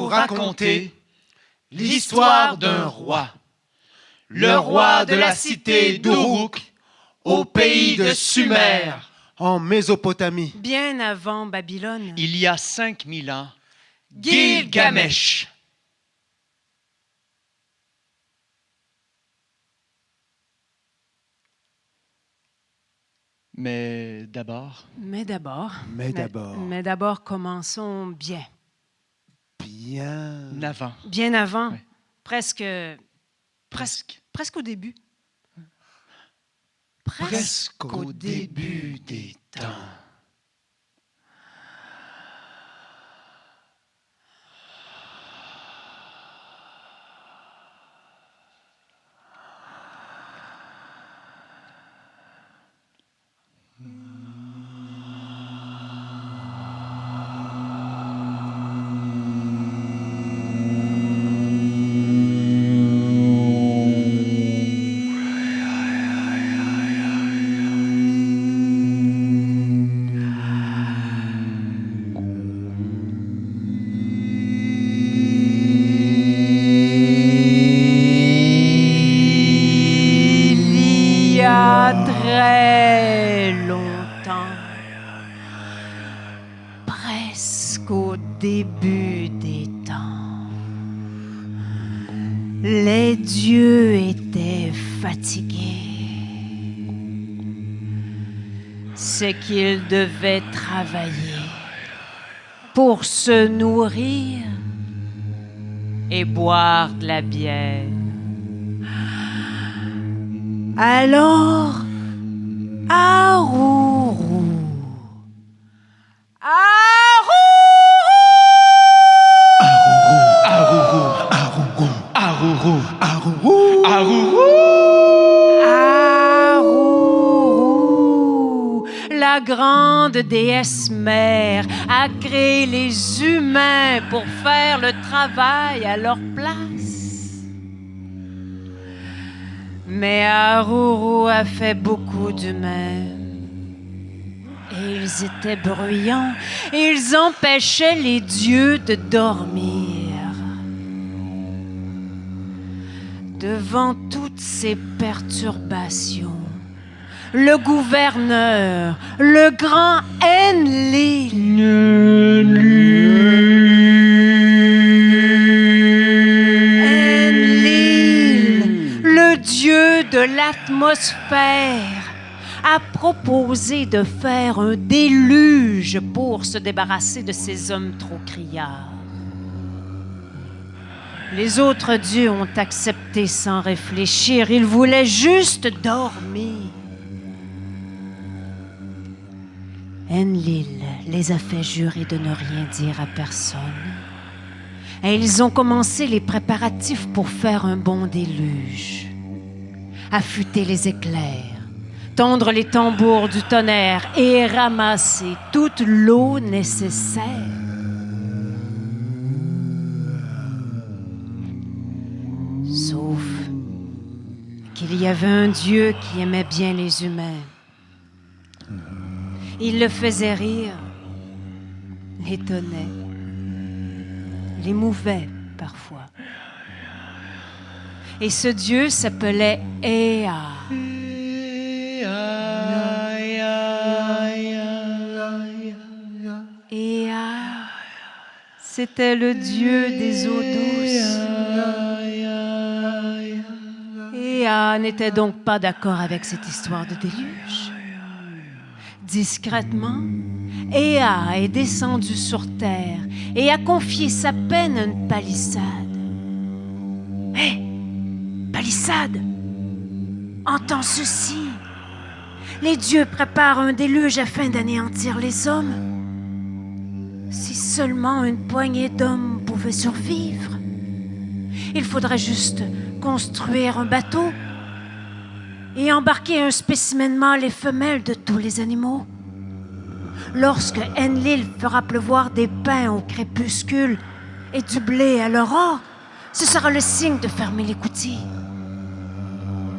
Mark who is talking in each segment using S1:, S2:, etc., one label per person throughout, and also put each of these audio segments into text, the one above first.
S1: vous raconter l'histoire d'un roi. Le roi de la cité d'Uruk, au pays de Sumer,
S2: en Mésopotamie.
S3: Bien avant Babylone.
S1: Il y a 5000 ans, Gilgamesh. Mais d'abord,
S3: commençons bien.
S2: Bien
S1: avant.
S3: Bien avant,
S1: Oui.
S3: presque au début.
S1: Presque au début des temps.
S3: Il y a très longtemps, presque au début des temps, les dieux étaient fatigués. C'est qu'ils devaient travailler pour se nourrir et boire de la bière. Alors, Aruru, la grande déesse mère, a créé les humains pour faire le travail à leur place. Mais Aruru a fait beaucoup d'humains. Et ils étaient bruyants. Ils empêchaient les dieux de dormir. Devant toutes ces perturbations, le gouverneur, le grand Enlil, le dieu de l'atmosphère, a proposé de faire un déluge pour se débarrasser de ces hommes trop criards. Les autres dieux ont accepté sans réfléchir. Ils voulaient juste dormir. Enlil les a fait jurer de ne rien dire à personne. Et ils ont commencé les préparatifs pour faire un bon déluge. Affûter les éclairs, tondre les tambours du tonnerre et ramasser toute l'eau nécessaire. Sauf qu'il y avait un Dieu qui aimait bien les humains. Il le faisait rire, l'étonnait, l'émouvait parfois. Et ce Dieu s'appelait Ea. Ea, c'était le Dieu des eaux douces. Ea n'était donc pas d'accord avec cette histoire de déluge. Discrètement, Ea est descendu sur terre et a confié sa peine à une palissade. Hé, palissade, entends ceci. Les dieux préparent un déluge afin d'anéantir les hommes. Si seulement une poignée d'hommes pouvait survivre, il faudrait juste construire un bateau et embarquer un spécimen mâle et femelle de tous les animaux. Lorsque Enlil fera pleuvoir des pains au crépuscule et du blé à l'aurore, ce sera le signe de fermer l'écoutille.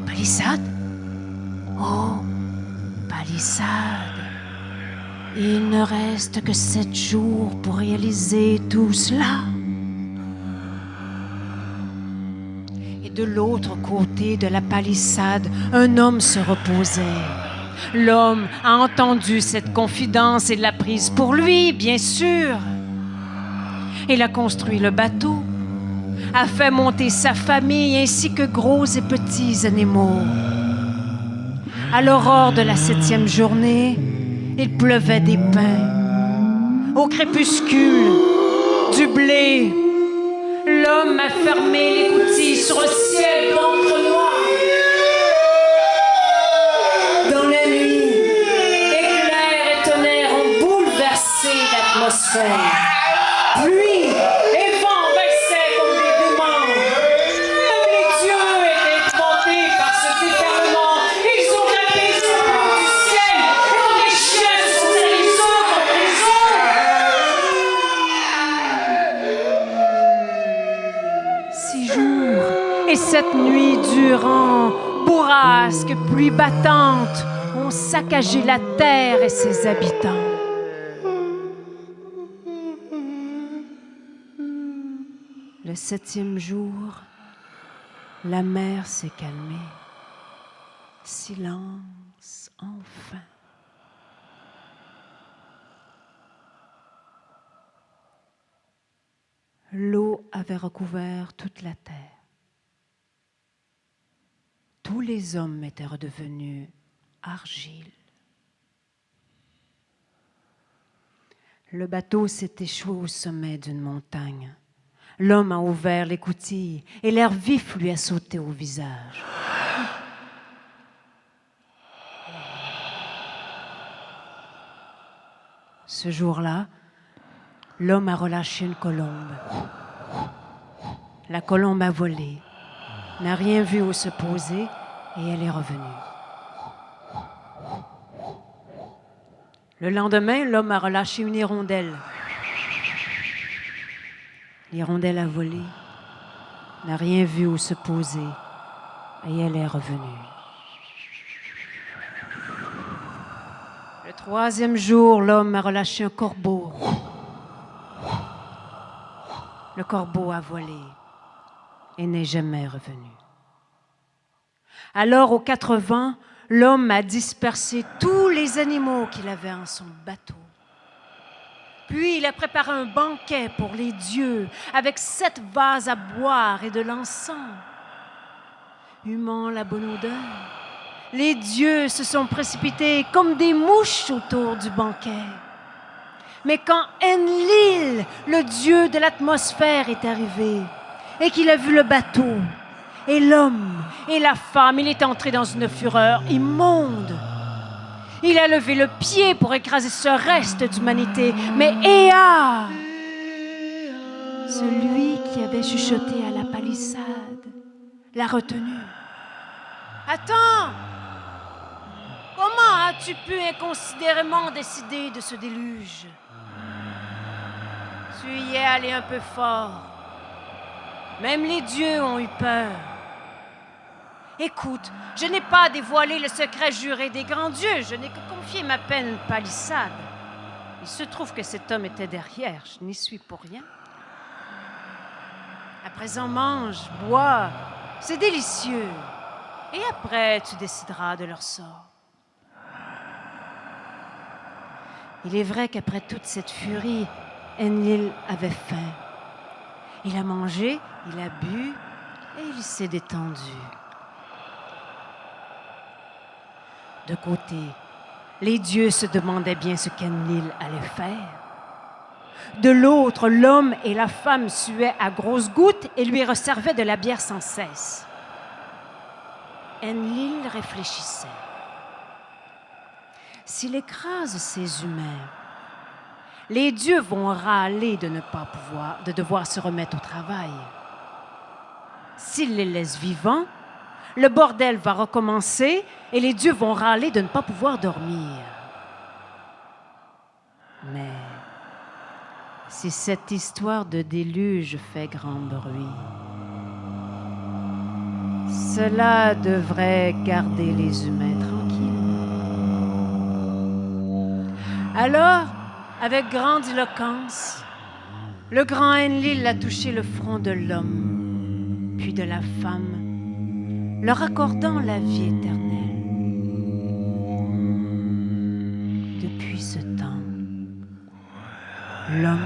S3: Palissade? Oh, palissade. Il ne reste que 7 jours pour réaliser tout cela. De l'autre côté de la palissade, un homme se reposait. L'homme a entendu cette confidence et l'a prise pour lui, bien sûr. Il a construit le bateau, a fait monter sa famille ainsi que gros et petits animaux. À l'aurore de la 7e journée, il pleuvait des pains. Au crépuscule, du blé. L'homme a fermé l'écoutille sur un ciel d'encre noire. Dans la nuit, éclairs et tonnerres ont bouleversé l'atmosphère. Pluie et vent baissaient comme des démons. Même les dieux étaient épouvantés par ce déferlement. Ils ont grimpé sur le haut du ciel et comme des chiens se sont allés les uns contre les autres. 6 jours et 7 nuits durant, bourrasques, pluies battantes ont saccagé la terre et ses habitants. Le 7e jour, la mer s'est calmée. Silence, enfin. L'eau avait recouvert toute la terre. Tous les hommes étaient redevenus argile. Le bateau s'est échoué au sommet d'une montagne. L'homme a ouvert l'écoutille et l'air vif lui a sauté au visage. Ce jour-là, l'homme a relâché une colombe. La colombe a volé, n'a rien vu où se poser et elle est revenue. Le lendemain, l'homme a relâché une hirondelle. L'hirondelle a volé, n'a rien vu où se poser et elle est revenue. Le 3e jour, l'homme a relâché un corbeau. Le corbeau a volé et n'est jamais revenu. Alors, aux 4 vents, l'homme a dispersé tous les animaux qu'il avait en son bateau. Puis il a préparé un banquet pour les dieux avec 7 vases à boire et de l'encens. Humant la bonne odeur, les dieux se sont précipités comme des mouches autour du banquet. Mais quand Enlil, le dieu de l'atmosphère, est arrivé et qu'il a vu le bateau et l'homme et la femme, il est entré dans une fureur immonde. Il a levé le pied pour écraser ce reste d'humanité. Mais Ea, celui qui avait chuchoté à la palissade, l'a retenu. Attends! Comment as-tu pu inconsidérément décider de ce déluge? Tu y es allé un peu fort. Même les dieux ont eu peur. Écoute, je n'ai pas dévoilé le secret juré des grands dieux, je n'ai que confié ma peine à une palissade. Il se trouve que cet homme était derrière, je n'y suis pour rien. À présent, mange, bois, c'est délicieux. Et après, tu décideras de leur sort. Il est vrai qu'après toute cette furie, Enlil avait faim. Il a mangé, il a bu et il s'est détendu. De côté, les dieux se demandaient bien ce qu'Enlil allait faire. De l'autre, l'homme et la femme suaient à grosses gouttes et lui resservaient de la bière sans cesse. Enlil réfléchissait. S'il écrase ces humains, les dieux vont râler de devoir se remettre au travail. S'il les laisse vivants, le bordel va recommencer et les dieux vont râler de ne pas pouvoir dormir. Mais si cette histoire de déluge fait grand bruit, cela devrait garder les humains tranquilles. Alors, avec grande éloquence, le grand Enlil a touché le front de l'homme, puis de la femme, leur accordant la vie éternelle. Depuis ce temps, l'homme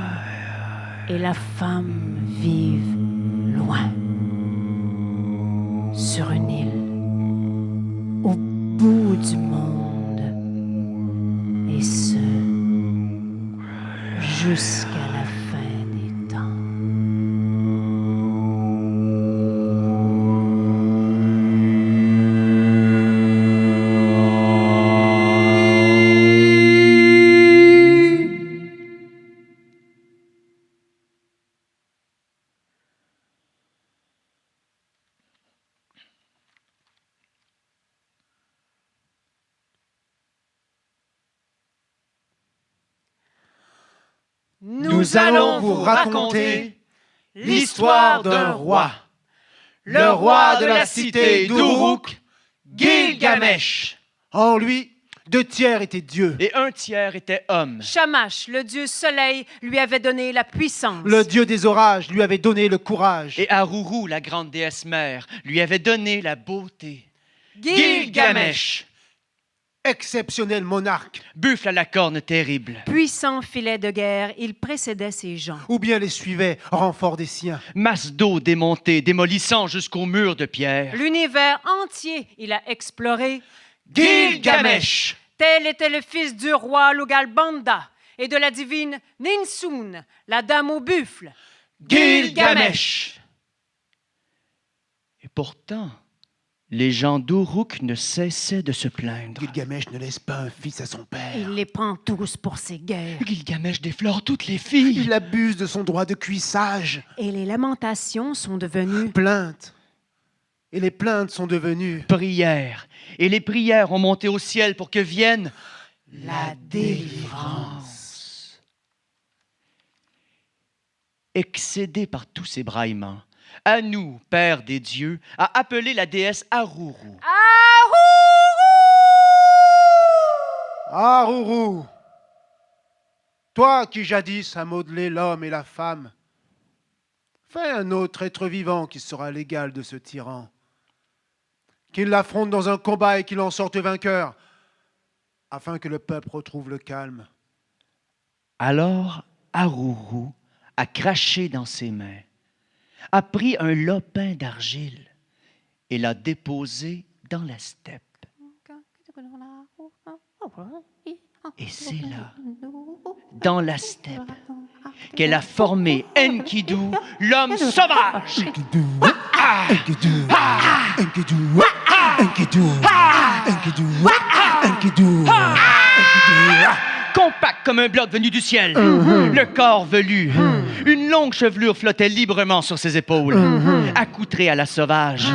S3: et la femme vivent loin, sur une île, au bout du monde, et ce, jusqu'à la fin des temps.
S1: Nous allons vous raconter l'histoire d'un roi. Le roi de la cité d'Uruk, Gilgamesh.
S2: En lui, 2 tiers étaient dieux.
S1: Et 1/3 était homme.
S3: Shamash, le dieu soleil, lui avait donné la puissance.
S2: Le dieu des orages lui avait donné le courage.
S1: Et Aruru, la grande déesse mère, lui avait donné la beauté.
S3: Gilgamesh,
S2: Exceptionnel monarque.
S1: Buffle à la corne terrible.
S3: puissant filet de guerre, il précédait ses gens.
S2: Ou bien les suivait, renfort des siens.
S1: Masse d'eau démontée, démolissant jusqu'au mur de pierre.
S3: L'univers entier, il a exploré.
S1: Gilgamesh.
S3: Tel était le fils du roi Lugalbanda et de la divine Ninsun, la dame au buffle.
S1: Gilgamesh. Et pourtant, les gens d'Uruk ne cessaient de se plaindre.
S2: Gilgamesh ne laisse pas un fils à son père.
S3: Il les prend tous pour ses guerres.
S1: Gilgamesh déflore toutes les filles.
S2: Il abuse de son droit de cuissage.
S3: Et les lamentations sont devenues
S2: Plaintes. Et les plaintes sont devenues
S1: Prières. Et les prières ont monté au ciel pour que vienne
S3: la délivrance.
S1: Excédé par tous ces braillements, Anu, père des dieux, a appelé la déesse Aruru.
S2: Aruru, toi qui jadis as modelé l'homme et la femme, fais un autre être vivant qui sera l'égal de ce tyran. Qu'il l'affronte dans un combat et qu'il en sorte vainqueur, afin que le peuple retrouve le calme.
S1: Alors Aruru a craché dans ses mains, a pris un lopin d'argile et l'a déposé dans la steppe. Et c'est là, dans la steppe, qu'elle a formé Enkidu, l'homme sauvage. Compact comme un bloc venu du ciel, le corps velu, une longue chevelure flottait librement sur ses épaules, accoutré à la sauvage.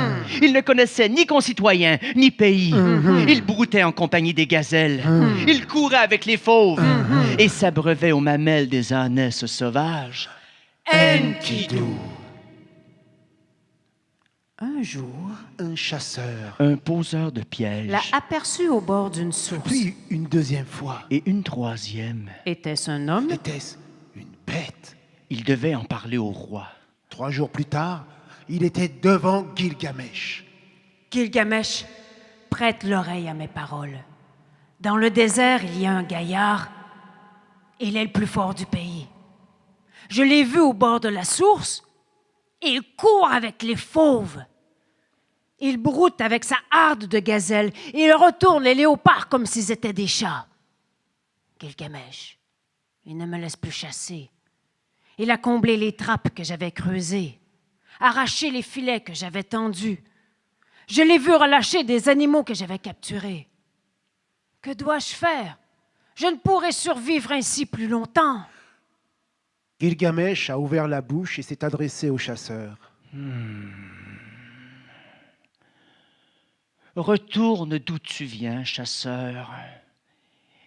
S1: Il ne connaissait ni concitoyens, ni pays. Il broutait en compagnie des gazelles. Il courait avec les fauves et s'abreuvait aux mamelles des ânesses sauvages. Enkidu.
S3: Un jour,
S2: Un chasseur,
S1: Un poseur de pièges.
S3: l'a aperçu au bord d'une source.
S2: puis une deuxième fois.
S1: Et une troisième.
S3: Était-ce un homme?
S2: Était-ce une bête?
S1: Il devait en parler au roi.
S2: 3 jours plus tard, il était devant Gilgamesh.
S3: Gilgamesh, prête l'oreille à mes paroles. Dans le désert, il y a un gaillard. Il est le plus fort du pays. Je l'ai vu au bord de la source. Il court avec les fauves. Il broute avec sa harde de gazelle et il retourne les léopards comme s'ils étaient des chats. Gilgamesh, il ne me laisse plus chasser. Il a comblé les trappes que j'avais creusées, arraché les filets que j'avais tendus. Je l'ai vu relâcher des animaux que j'avais capturés. Que dois-je faire? Je ne pourrai survivre ainsi plus longtemps.
S2: Gilgamesh a ouvert la bouche et s'est adressé au chasseur.
S1: Retourne d'où tu viens, chasseur,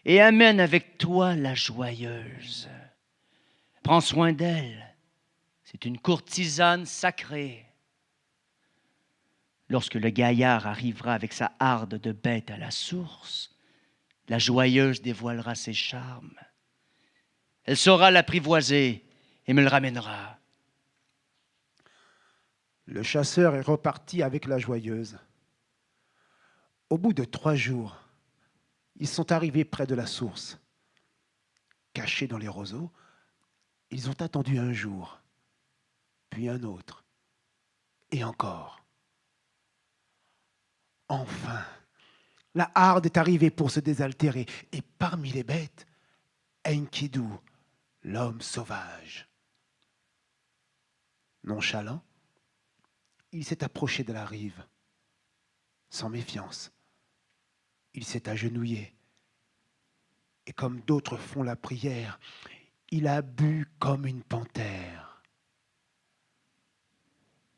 S1: et amène avec toi la joyeuse. Prends soin d'elle. C'est une courtisane sacrée. Lorsque le gaillard arrivera avec sa harde de bête à la source, la joyeuse dévoilera ses charmes. Elle saura l'apprivoiser et me le ramènera.
S2: Le chasseur est reparti avec la joyeuse. Au bout de 3 jours, ils sont arrivés près de la source. Cachés dans les roseaux, ils ont attendu un jour, puis un autre, et encore. Enfin, la harde est arrivée pour se désaltérer, et parmi les bêtes, Enkidu, l'homme sauvage. Nonchalant, il s'est approché de la rive. Sans méfiance, il s'est agenouillé. Et comme d'autres font la prière, il a bu comme une panthère.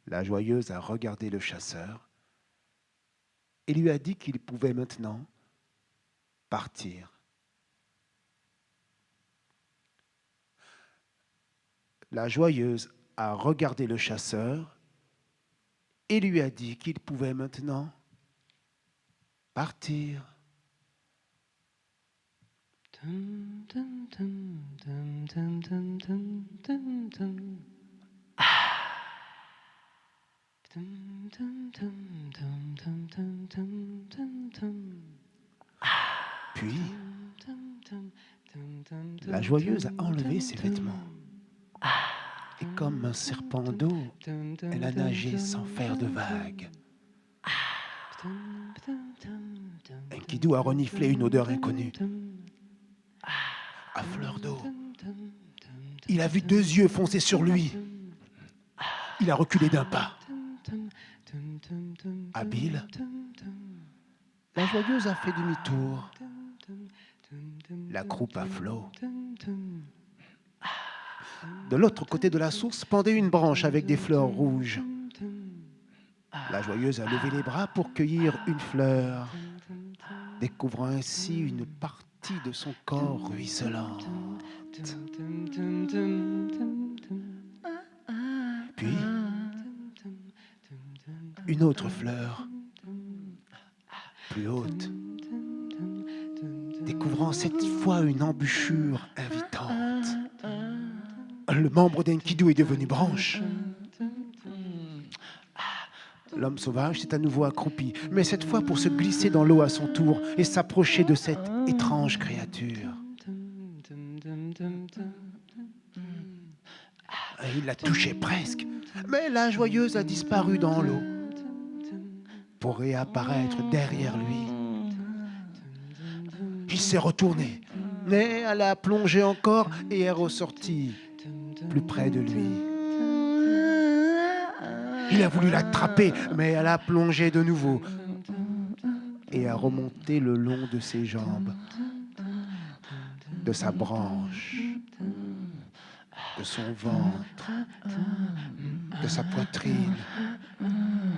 S2: La joyeuse a regardé le chasseur et lui a dit qu'il pouvait maintenant partir. La joyeuse a regardé le chasseur et lui a dit qu'il pouvait maintenant partir. Puis, la joyeuse a enlevé ses vêtements. Et comme un serpent d'eau, elle a nagé sans faire de vagues. Enkidu a reniflé une odeur inconnue. À fleur d'eau, il a vu 2 yeux foncer sur lui. Il a reculé d'un pas. Habile, la joyeuse a fait demi-tour. La croupe à flot. De l'autre côté de la source pendait une branche avec des fleurs rouges. La joyeuse a levé les bras pour cueillir une fleur, découvrant ainsi une partie de son corps ruisselante. Puis, une autre fleur, plus haute, découvrant cette fois une embûchure invitante. Le membre d'Enkidu est devenu branche. L'homme sauvage s'est à nouveau accroupi, mais cette fois pour se glisser dans l'eau à son tour et s'approcher de cette étrange créature. Il l'a touché presque, mais la joyeuse a disparu dans l'eau pour réapparaître derrière lui. Il s'est retourné, mais elle a plongé encore et est ressortie plus près de lui. Il a voulu l'attraper, mais elle a plongé de nouveau et a remonté le long de ses jambes, de sa branche, de son ventre, de sa poitrine,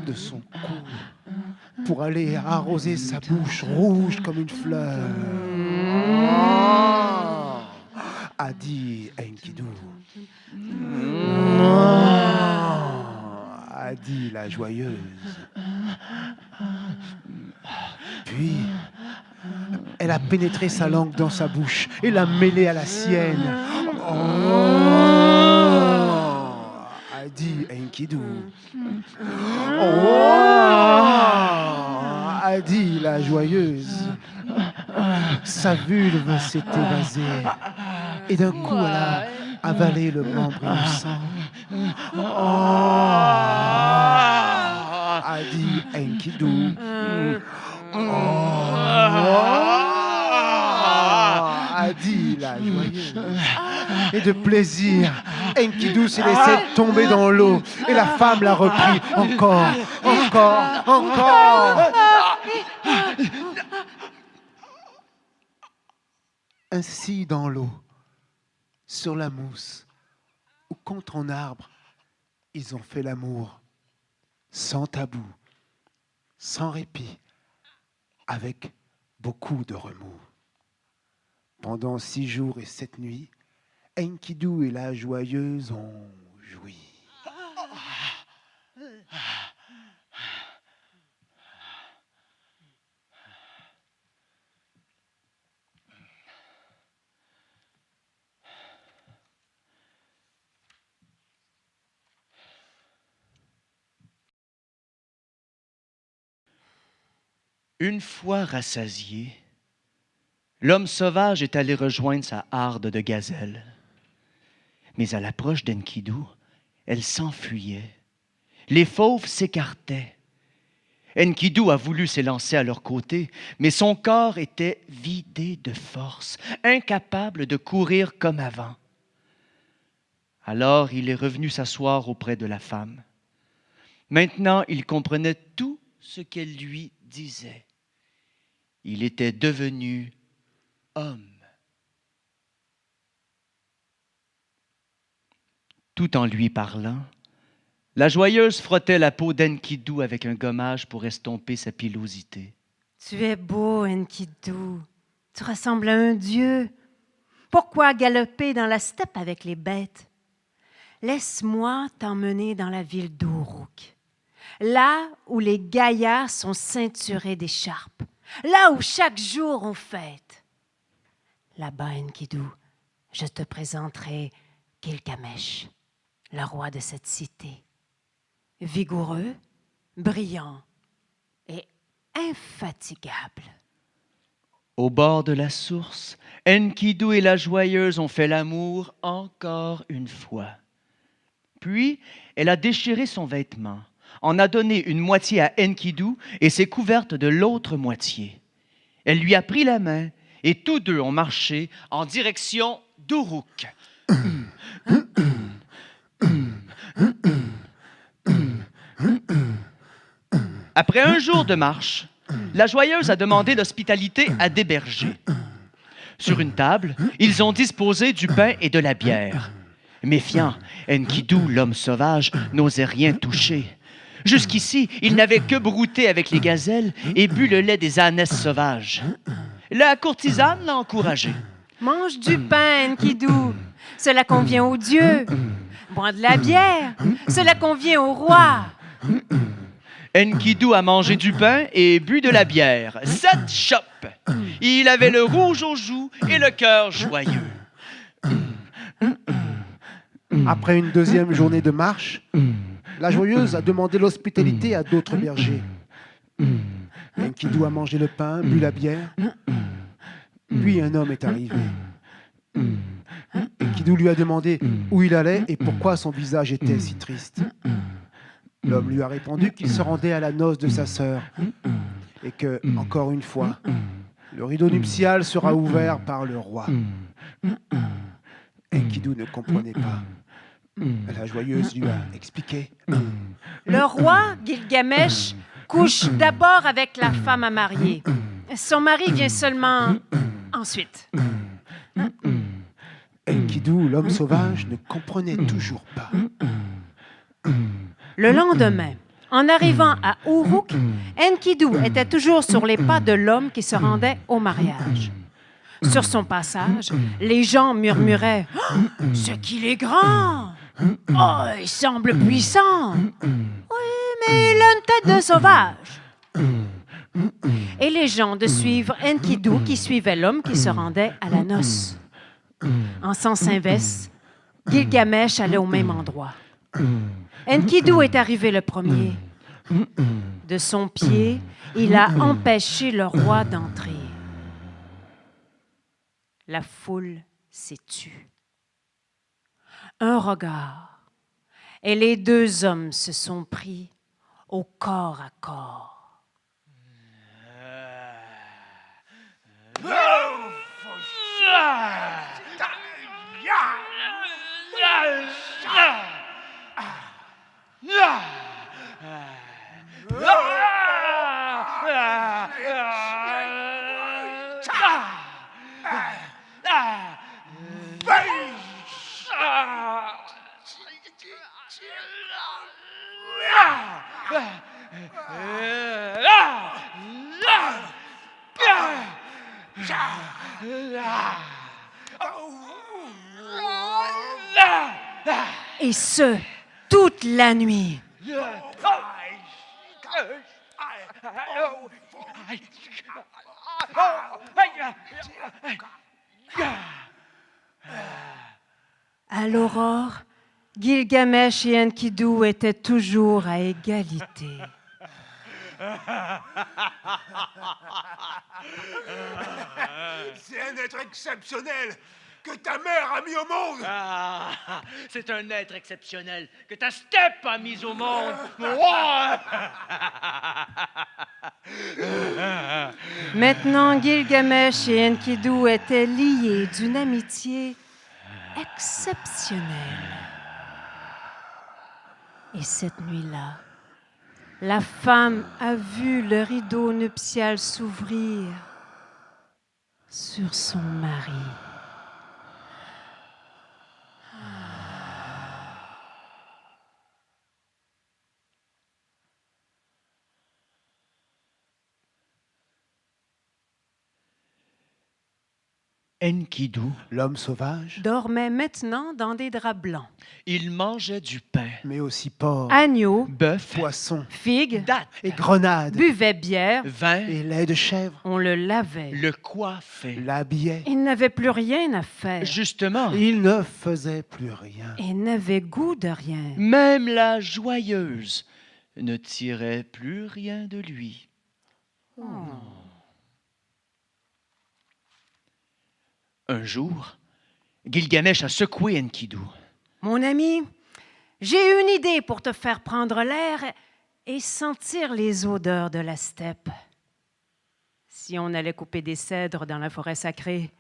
S2: de son cou, pour aller arroser sa bouche rouge comme une fleur. A dit Enkidu. A dit la joyeuse. Puis, elle a pénétré sa langue dans sa bouche et l'a mêlée à la sienne. A dit Enkidu. A dit la joyeuse. Sa vulve s'est évasée et d'un coup elle a avalé le membre innocent. A dit Enkidu. A dit la joyeuse. Et de plaisir, Enkidu s'est laissé tomber dans l'eau et la femme l'a repris encore. Ainsi dans l'eau, sur la mousse ou contre un arbre, ils ont fait l'amour sans tabou, sans répit, avec beaucoup de remous. Pendant 6 jours et 7 nuits, Enkidu et la joyeuse ont joui.
S1: Une fois rassasié, l'homme sauvage est allé rejoindre sa harde de gazelles. Mais à l'approche d'Enkidu, elle s'enfuyait. Les fauves s'écartaient. Enkidu a voulu s'élancer à leur côté, mais son corps était vidé de force, incapable de courir comme avant. Alors il est revenu s'asseoir auprès de la femme. Maintenant, il comprenait tout ce qu'elle lui disait. Il était devenu homme. Tout en lui parlant, la joyeuse frottait la peau d'Enkidu avec un gommage pour estomper sa pilosité.
S3: Tu es beau, Enkidu. Tu ressembles à un dieu. Pourquoi galoper dans la steppe avec les bêtes? Laisse-moi t'emmener dans la ville d'Uruk, là où les gaillards sont ceinturés d'écharpes, là où chaque jour on fête. Là-bas, Enkidu, je te présenterai Gilgamesh, le roi de cette cité. Vigoureux, brillant et infatigable.
S1: Au bord de la source, Enkidu et la joyeuse ont fait l'amour encore une fois. Puis, elle a déchiré son vêtement, en a donné une moitié à Enkidu et s'est couverte de l'autre moitié. Elle lui a pris la main et tous deux ont marché en direction d'Uruk. Après un jour de marche, la joyeuse a demandé l'hospitalité à des bergers. Sur une table, ils ont disposé du pain et de la bière. Méfiant, Enkidu, l'homme sauvage, n'osait rien toucher. Jusqu'ici, il n'avait que brouté avec les gazelles et bu le lait des ânesses sauvages. La courtisane l'a encouragé.
S3: Mange du pain, Enkidu. Cela convient aux dieux. Bois de la bière. Cela convient au roi.
S1: Enkidu a mangé du pain et bu de la bière. 7 chopes. Il avait le rouge aux joues et le cœur joyeux.
S2: Après une deuxième journée de marche, la joyeuse a demandé l'hospitalité à d'autres bergers. Enkidu a mangé le pain, bu la bière. Puis un homme est arrivé. Enkidu lui a demandé où il allait et pourquoi son visage était si triste. L'homme lui a répondu qu'il se rendait à la noce de sa sœur et que, encore une fois, le rideau nuptial sera ouvert par le roi. Enkidu ne comprenait pas. La joyeuse lui a expliqué.
S3: Le roi, Gilgamesh, couche d'abord avec la femme à marier. Son mari vient seulement ensuite.
S2: Enkidu, l'homme sauvage, ne comprenait toujours pas.
S3: Le lendemain, en arrivant à Uruk, Enkidu était toujours sur les pas de l'homme qui se rendait au mariage. Sur son passage, les gens murmuraient « Ce qu'il est grand! Oh, il semble puissant! Oui, mais il a une tête de sauvage! » Et les gens de suivre Enkidu qui suivait l'homme qui se rendait à la noce. En sens inverse, Gilgamesh allait au même endroit. Enkidu est arrivé le premier. De son pied, il a empêché le roi d'entrer. La foule s'est tue. Un regard, et les deux hommes se sont pris au corps à corps. Et ce, toute la nuit. À l'aurore, Gilgamesh et Enkidu étaient toujours à égalité.
S2: C'est un être exceptionnel que ta mère a mis au monde.
S1: Ah, c'est un être exceptionnel que ta steppe a mis au monde. Ouah!
S3: Maintenant, Gilgamesh et Enkidu étaient liés d'une amitié exceptionnelle. Et cette nuit-là, la femme a vu le rideau nuptial s'ouvrir sur son mari.
S1: Enkidu,
S2: L'homme sauvage,
S3: Dormait maintenant dans des draps blancs.
S1: il mangeait du pain,
S2: mais aussi porc,
S3: Agneau,
S1: bœuf,
S2: poisson
S3: figues,
S1: date,
S2: et grenade,
S3: buvait bière,
S1: vin,
S2: et lait de chèvre,
S3: on le lavait.
S1: le coiffait.
S2: l'habillait.
S3: Il n'avait plus rien à faire.
S1: Justement,
S2: Il ne faisait plus rien.
S3: Et n'avait goût de rien.
S1: même la joyeuse ne tirait plus rien de lui. Un jour, Gilgamesh a secoué Enkidu.
S3: Mon ami, j'ai une idée pour te faire prendre l'air et sentir les odeurs de la steppe. Si on allait couper des cèdres dans la forêt sacrée,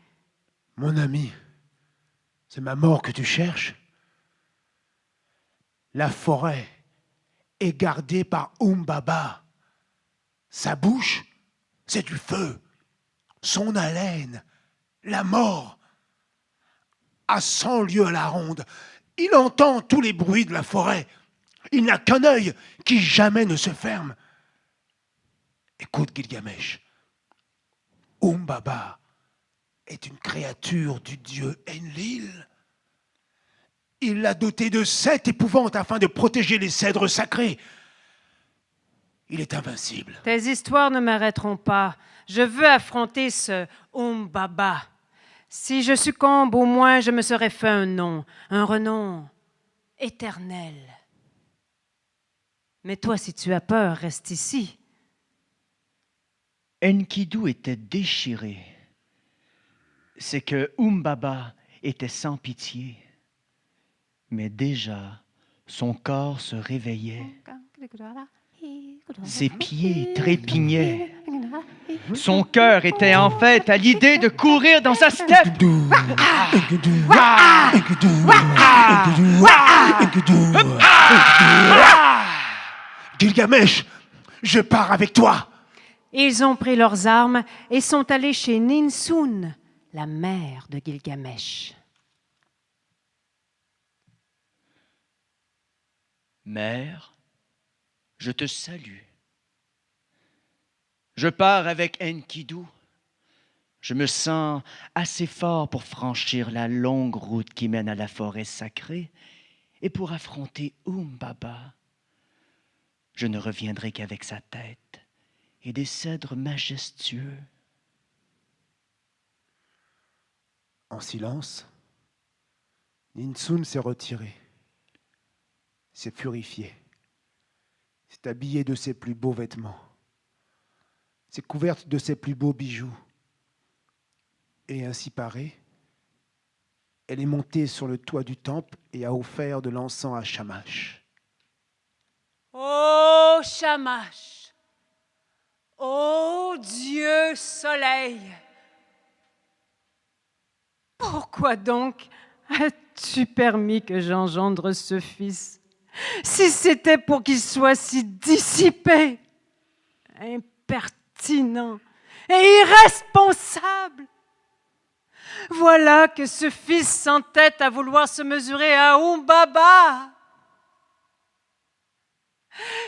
S2: Mon ami, c'est ma mort que tu cherches. La forêt est gardée par Umbaba. Sa bouche, c'est du feu. Son haleine, la mort. À 100 lieues à la ronde, il entend tous les bruits de la forêt. Il n'a qu'un œil qui jamais ne se ferme. Écoute, Gilgamesh. Umbaba est une créature du dieu Enlil. Il l'a doté de 7 épouvantes afin de protéger les cèdres sacrés. Il est invincible.
S3: tes histoires ne m'arrêteront pas. Je veux affronter ce Umbaba. Si je succombe, au moins je me serais fait un nom, un renom éternel. Mais toi, si tu as peur, reste ici.
S1: Enkidu était déchiré. C'est que Umbaba était sans pitié. Mais déjà, son corps se réveillait. Ses pieds trépignaient. Son cœur était en fait à l'idée de courir dans sa steppe.
S2: Gilgamesh, je pars avec toi.
S3: Ils ont pris leurs armes et sont allés chez Ninsun, la mère de Gilgamesh.
S1: Mère, je te salue. Je pars avec Enkidu. Je me sens assez fort pour franchir la longue route qui mène à la forêt sacrée et pour affronter Umbaba. Je ne reviendrai qu'avec sa tête et des cèdres majestueux.
S2: En silence, Ninsun s'est retiré, s'est purifié, s'est habillé de ses plus beaux vêtements, s'est couverte de ses plus beaux bijoux. Et ainsi parée, elle est montée sur le toit du temple et a offert de l'encens à Shamash.
S3: Ô Shamash, ô Dieu soleil, pourquoi donc as-tu permis que j'engendre ce fils, si c'était pour qu'il soit si dissipé, impertinent et irresponsable? Voilà que ce fils s'entête à vouloir se mesurer à Umbaba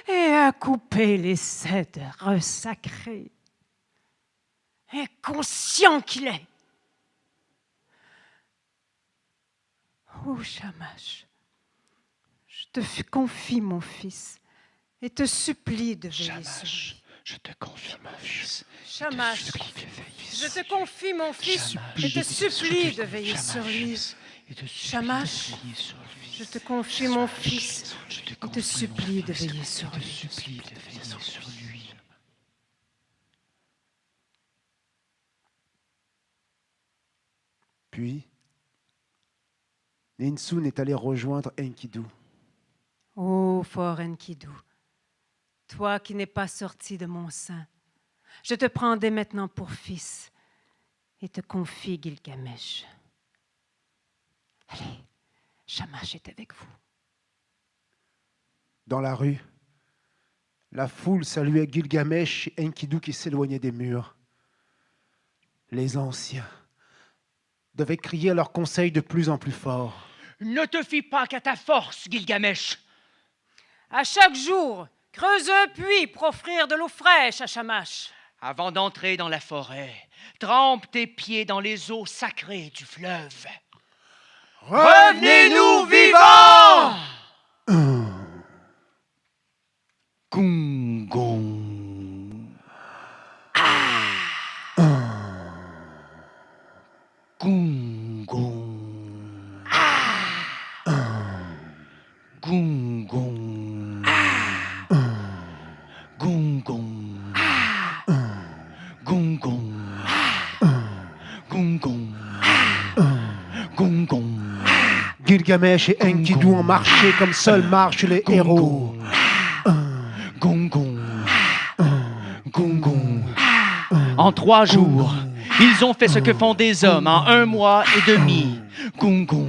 S3: et à couper les cèdres sacrés. Inconscient qu'il est. Oh Shamash, je te confie mon fils et te supplie de veiller sur lui.
S1: Je te confie mon fils.
S3: Shamash, je te confie mon fils et te supplie de veiller sur lui. Shamash, je te confie mon fils et te supplie de veiller sur lui.
S2: Puis, Ninsun est allé rejoindre Enkidu.
S3: Ô fort Enkidu, toi qui n'es pas sorti de mon sein, je te prends dès maintenant pour fils et te confie Gilgamesh. Allez, Shamash est avec vous.
S2: Dans la rue, la foule saluait Gilgamesh et Enkidu qui s'éloignaient des murs. Les anciens devaient crier leurs conseils de plus en plus fort.
S1: Ne te fie pas qu'à ta force, Gilgamesh.
S3: À chaque jour, creuse un puits pour offrir de l'eau fraîche à Shamash.
S1: Avant d'entrer dans la forêt, trempe tes pieds dans les eaux sacrées du fleuve.
S2: Revenez-nous vivants!
S1: Gungong. Gungong. Gungong. Gungong. Gungong. Gungong. Gungong.
S2: Gilgamesh et Enkidu ont marché comme seuls marchent les héros.
S1: Gungong. Gungong. En 3 jours, ils ont fait ce que font des hommes en 1 mois et demi. Gungong.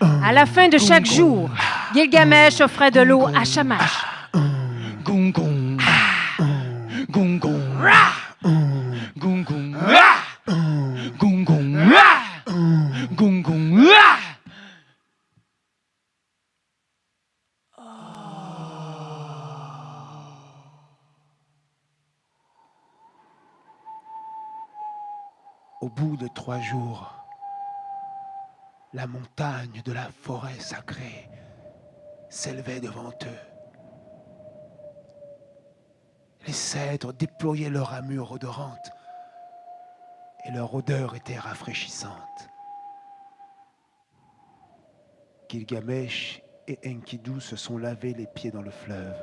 S3: À la fin de chaque jour, Gilgamesh offrait de l'eau à Shamash.
S1: Gungong. Gungong. Gungong. Gungong. Gungong.
S2: Au bout de 3 jours, la montagne de la forêt sacrée s'élevait devant eux. Les cèdres déployaient leur ramure odorante et leur odeur était rafraîchissante. Gilgamesh et Enkidu se sont lavés les pieds dans le fleuve.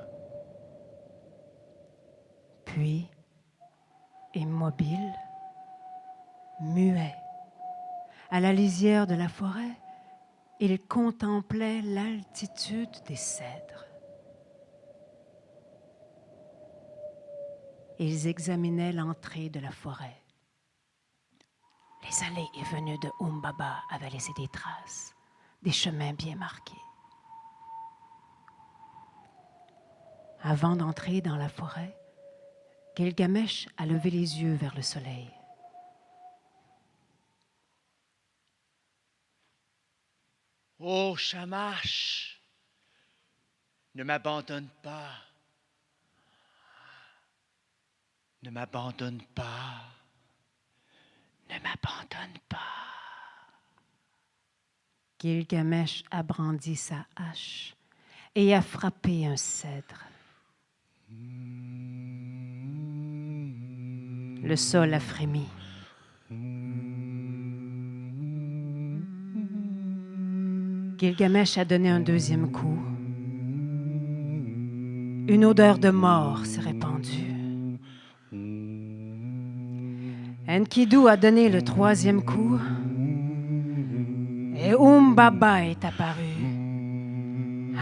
S3: Puis, immobile, muet, à la lisière de la forêt, il contemplait l'altitude des cèdres. Ils examinaient l'entrée de la forêt. Les allées et venues de Humbaba avaient laissé des traces, des chemins bien marqués. Avant d'entrer dans la forêt, Gilgamesh a levé les yeux vers le soleil.
S1: Ô Shamash, ne m'abandonne pas. Ne m'abandonne pas. Ne m'abandonne pas.
S3: Gilgamesh a brandi sa hache et a frappé un cèdre. Le sol a frémi. Gilgamesh a donné un 2e coup. Une odeur de mort s'est répandue. Enkidu a donné le 3e coup. Et Humbaba est apparu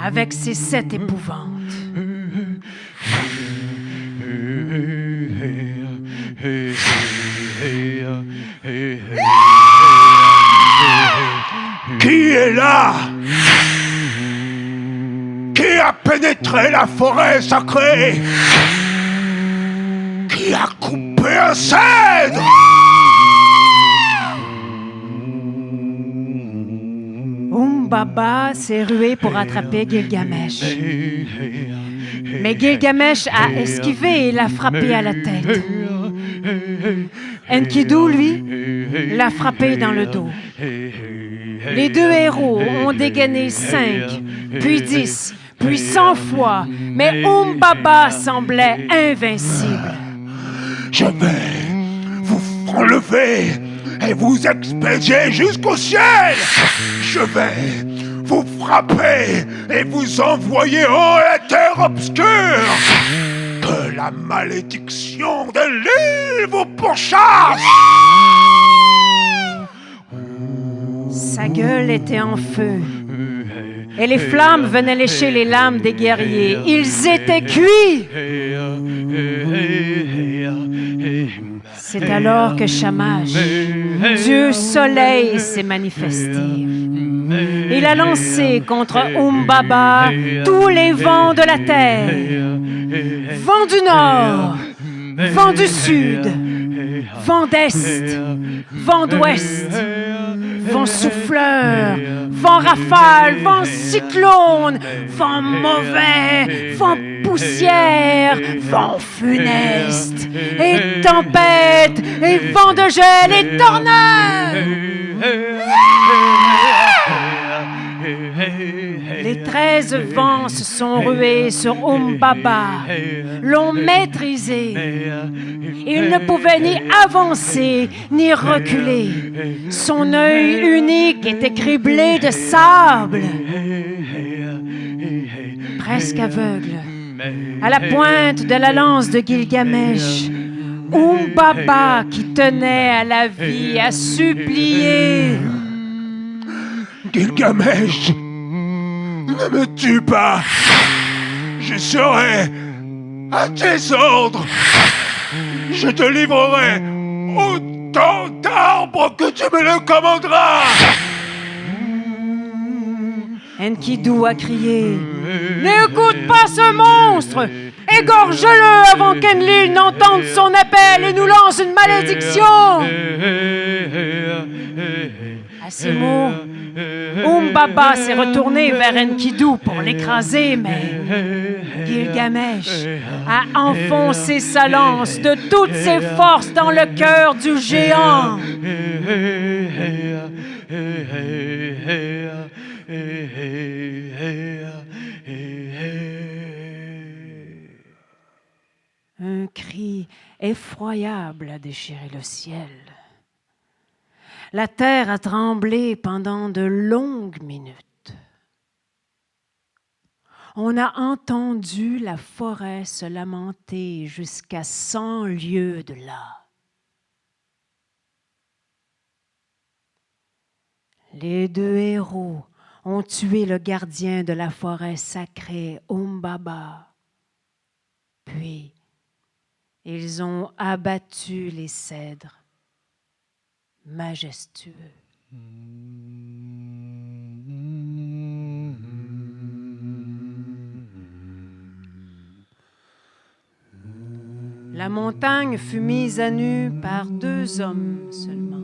S3: avec ses 7 épouvantes.
S2: Qui est là? Qui a pénétré la forêt sacrée? Qui a coupé un cèdre?
S3: Humbaba s'est rué pour attraper Gilgamesh. Mais Gilgamesh a esquivé et l'a frappé à la tête. Enkidu, lui, l'a frappé dans le dos. Les 2 héros ont dégainé 5, puis 10, puis 100 fois, mais Humbaba semblait invincible.
S2: Je vais vous enlever et vous expédier jusqu'au ciel. Je vais vous frapper et vous envoyer en la terre obscure. Que la malédiction de l'île vous pourchasse.
S3: Sa gueule était en feu. Et les flammes venaient lécher les lames des guerriers. Ils étaient cuits. C'est alors que Shamash, Dieu soleil, s'est manifesté. Il a lancé contre Umbaba tous les vents de la terre. Vent du nord, vent du sud, vent d'est, vent d'ouest, vent souffleur, vent rafale, vent cyclone, vent mauvais, vent poussière, vent funeste, et tempête, et vent de gel, et tornade. Les 13 vents se sont rués sur Umbaba, l'ont maîtrisé. Il ne pouvait ni avancer, ni reculer. Son œil unique était criblé de sable. Presque aveugle, à la pointe de la lance de Gilgamesh, Umbaba, qui tenait à la vie, a supplié.
S2: Gilgamesh, ne me tue pas. Je serai à tes ordres. Je te livrerai autant d'arbres que tu me le commanderas.
S3: Enkidu a crié. N'écoute pas ce monstre! Égorge-le avant qu'Enlil n'entende son appel et nous lance une malédiction! À ces mots, Umbaba s'est retourné vers Enkidu pour l'écraser, mais Gilgamesh a enfoncé sa lance de toutes ses forces dans le cœur du géant. Un cri effroyable a déchiré le ciel. La terre a tremblé pendant de longues minutes. On a entendu la forêt se lamenter jusqu'à 100 lieues de là. Les 2 héros ont tué le gardien de la forêt sacrée, Umbaba. Puis, ils ont abattu les cèdres majestueux. La montagne fut mise à nu par 2 hommes seulement.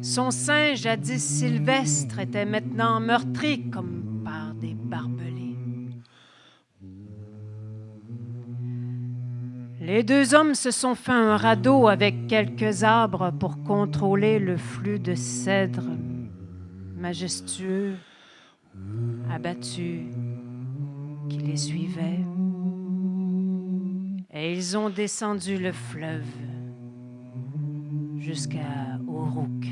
S3: Son sein, jadis sylvestre, était maintenant meurtri comme par des barbelés. Les 2 hommes se sont fait un radeau avec quelques arbres pour contrôler le flux de cèdres majestueux, abattus, qui les suivaient. Et ils ont descendu le fleuve jusqu'à Uruk.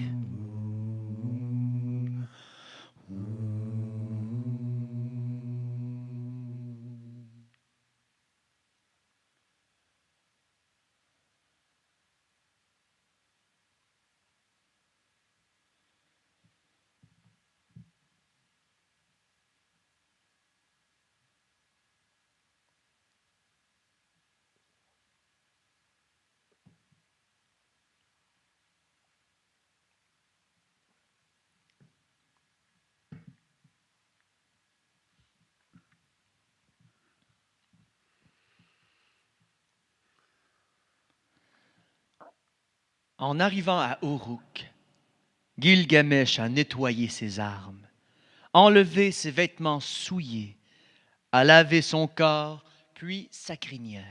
S1: En arrivant à Uruk, Gilgamesh a nettoyé ses armes, enlevé ses vêtements souillés, a lavé son corps, puis sa crinière.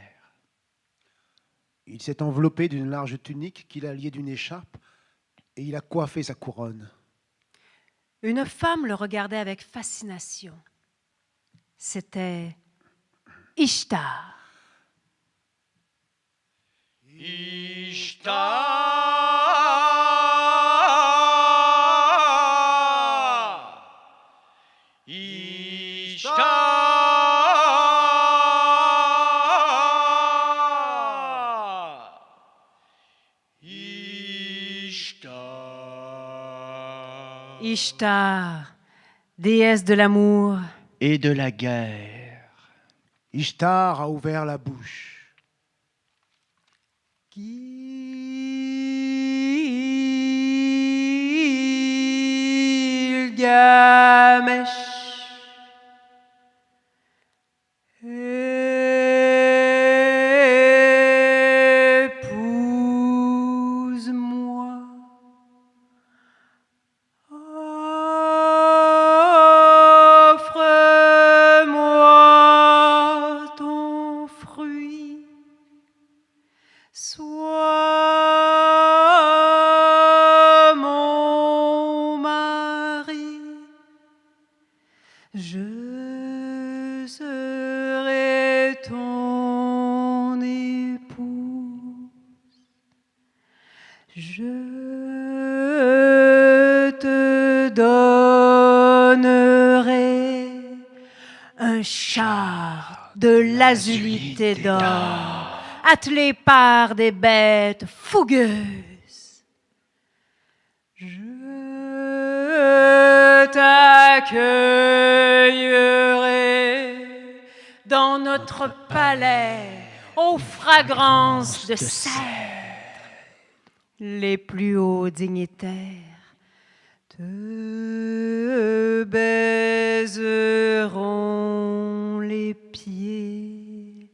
S2: Il s'est enveloppé d'une large tunique qu'il a liée d'une écharpe et il a coiffé sa couronne.
S3: Une femme le regardait avec fascination. C'était Ishtar. Ishtar, déesse de l'amour,
S1: et de la guerre.
S2: Ishtar a ouvert la bouche.
S3: Gilgamesh, épouse-moi. Offre-moi ton fruit, sois mon mari, je serai ton épouse, je te donnerai un char de l'azulité d'or, attelé par des bêtes fougueuses. Je t'accueillerai dans notre palais aux fragrances de cèdre. Les plus hauts dignitaires te baiseront les pieds.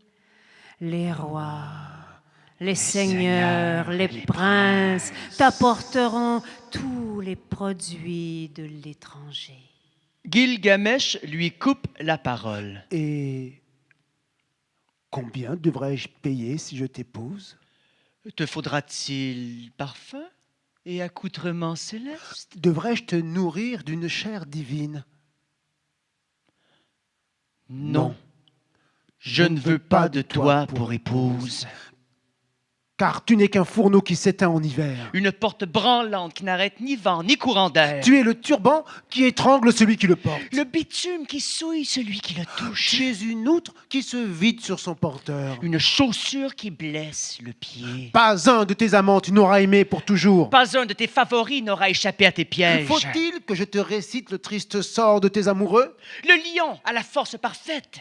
S3: Les rois, les seigneurs, les princes t'apporteront tous les produits de l'étranger.
S1: Gilgamesh lui coupe la parole.
S2: Et combien devrais-je payer si je t'épouse?
S1: Te faudra-t-il parfum et accoutrements célestes?
S2: Devrais-je te nourrir d'une chair divine?
S1: Non. Je ne veux pas de toi pour épouse.
S2: Car tu n'es qu'un fourneau qui s'éteint en hiver.
S1: Une porte branlante qui n'arrête ni vent ni courant d'air.
S2: Tu es le turban qui étrangle celui qui le porte.
S1: Le bitume qui souille celui qui le touche.
S2: Tu es une outre qui se vide sur son porteur.
S1: Une chaussure qui blesse le pied.
S2: Pas un de tes amants tu n'auras aimé pour toujours.
S1: Pas un de tes favoris n'aura échappé à tes pièges.
S2: Faut-il que je te récite le triste sort de tes amoureux?
S1: Le lion a la force parfaite.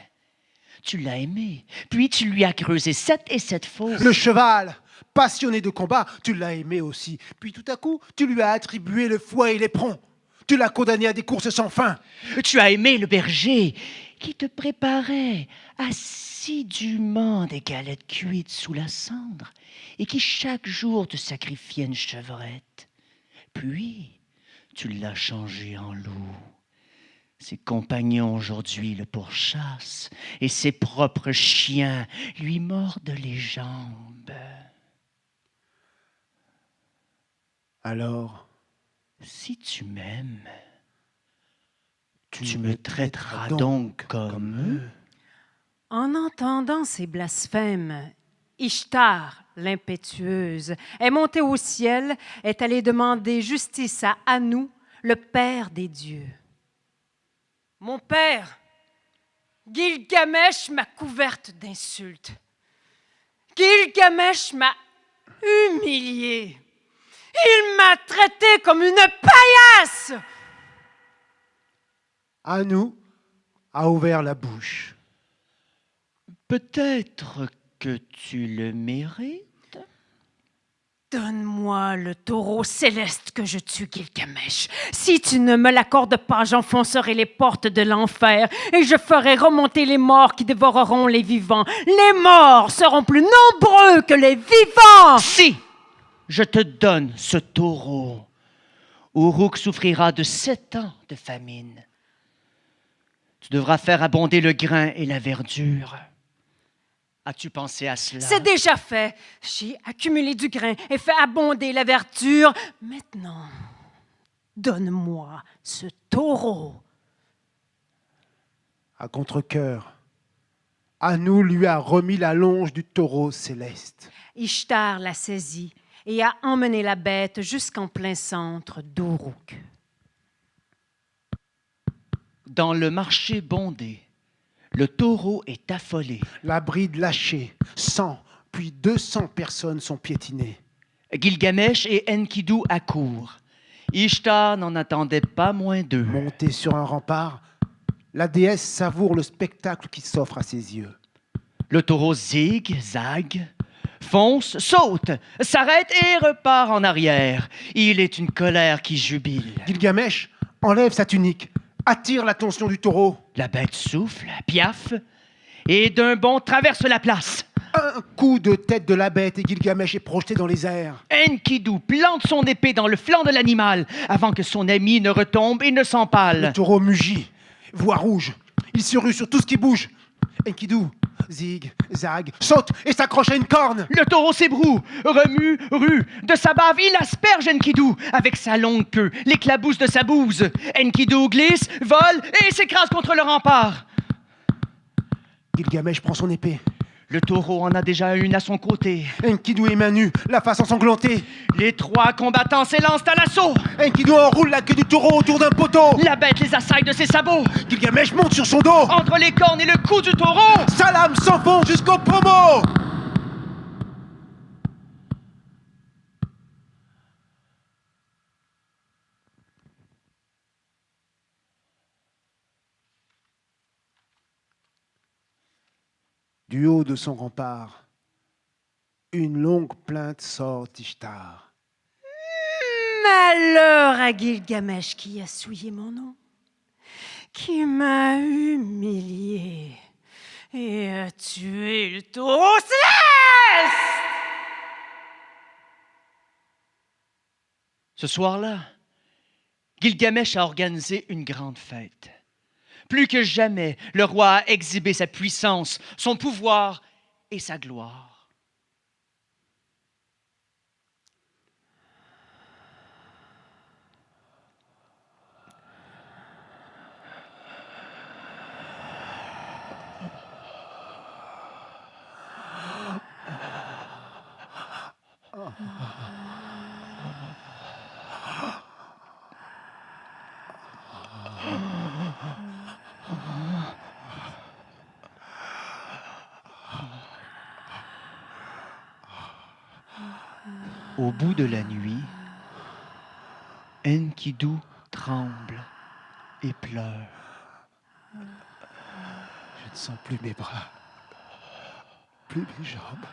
S1: Tu l'as aimé, puis tu lui as creusé 7 et 7 fosses.
S2: Le cheval, passionné de combat, tu l'as aimé aussi. Puis tout à coup, tu lui as attribué le fouet et l'éperon. Tu l'as condamné à des courses sans fin.
S1: Tu as aimé le berger qui te préparait assidûment des galettes cuites sous la cendre et qui chaque jour te sacrifiait une chevrette. Puis, tu l'as changé en loup. Ses compagnons aujourd'hui le pourchassent et ses propres chiens lui mordent les jambes.
S2: Alors,
S1: si tu m'aimes, tu me traiteras donc comme eux.
S3: En entendant ces blasphèmes, Ishtar, l'impétueuse, est montée au ciel, est allée demander justice à Anu, le père des dieux. Mon père, Gilgamesh m'a couverte d'insultes. Gilgamesh m'a humiliée. Il m'a traitée comme une paillasse.
S2: Anu a ouvert la bouche.
S1: Peut-être que tu le mérites.
S3: Donne-moi le taureau céleste que je tue, Gilgamesh. Si tu ne me l'accordes pas, j'enfoncerai les portes de l'enfer et je ferai remonter les morts qui dévoreront les vivants. Les morts seront plus nombreux que les vivants.
S1: Si je te donne ce taureau, Uruk souffrira de 7 ans de famine. Tu devras faire abonder le grain et la verdure. As-tu pensé à cela?
S3: C'est déjà fait. J'ai accumulé du grain et fait abonder la verdure. Maintenant, donne-moi ce taureau.
S2: À contre-cœur, Anu lui a remis la longe du taureau céleste.
S3: Ishtar l'a saisie et a emmené la bête jusqu'en plein centre d'Uruk.
S1: Dans le marché bondé, le taureau est affolé.
S2: La bride lâchée, 100 puis 200 personnes sont piétinées.
S1: Gilgamesh et Enkidu accourent. Ishtar n'en attendait pas moins d'eux.
S2: Montée sur un rempart, la déesse savoure le spectacle qui s'offre à ses yeux.
S1: Le taureau zigue, zague, fonce, saute, s'arrête et repart en arrière. Il est une colère qui jubile.
S2: Gilgamesh enlève sa tunique, attire l'attention du taureau.
S1: La bête souffle, piaffe, et d'un bond traverse la place.
S2: Un coup de tête de la bête et Gilgamesh est projeté dans les airs.
S1: Enkidu plante son épée dans le flanc de l'animal avant que son ami ne retombe et ne s'empale.
S2: Le taureau mugit, voit rouge. Il se rue sur tout ce qui bouge. Enkidu zig, zag, saute et s'accroche à une corne.
S1: Le taureau s'ébroue, remue, rue. De sa bave, il asperge Enkidu avec sa longue queue, l'éclabousse de sa bouse. Enkidu glisse, vole et s'écrase contre le rempart.
S2: Gilgamesh prend son épée.
S1: Le taureau en a déjà une à son côté.
S2: Enkidu est main nue, la face ensanglantée.
S1: Les trois combattants s'élancent à l'assaut.
S2: Enkidu enroule la queue du taureau autour d'un poteau.
S1: La bête les assaille de ses sabots.
S2: Gilgamesh monte sur son dos.
S1: Entre les cornes et le cou du taureau.
S2: Sa lame s'enfonce jusqu'au pommeau. Du haut de son rempart, une longue plainte sort d'Ishtar.
S3: Malheur à Gilgamesh qui a souillé mon nom, qui m'a humilié et a tué le taureau céleste.
S1: Ce soir-là, Gilgamesh a organisé une grande fête. Plus que jamais, le roi a exhibé sa puissance, son pouvoir et sa gloire. Au bout de la nuit, Enkidu tremble et pleure.
S2: Je ne sens plus mes bras, plus mes jambes.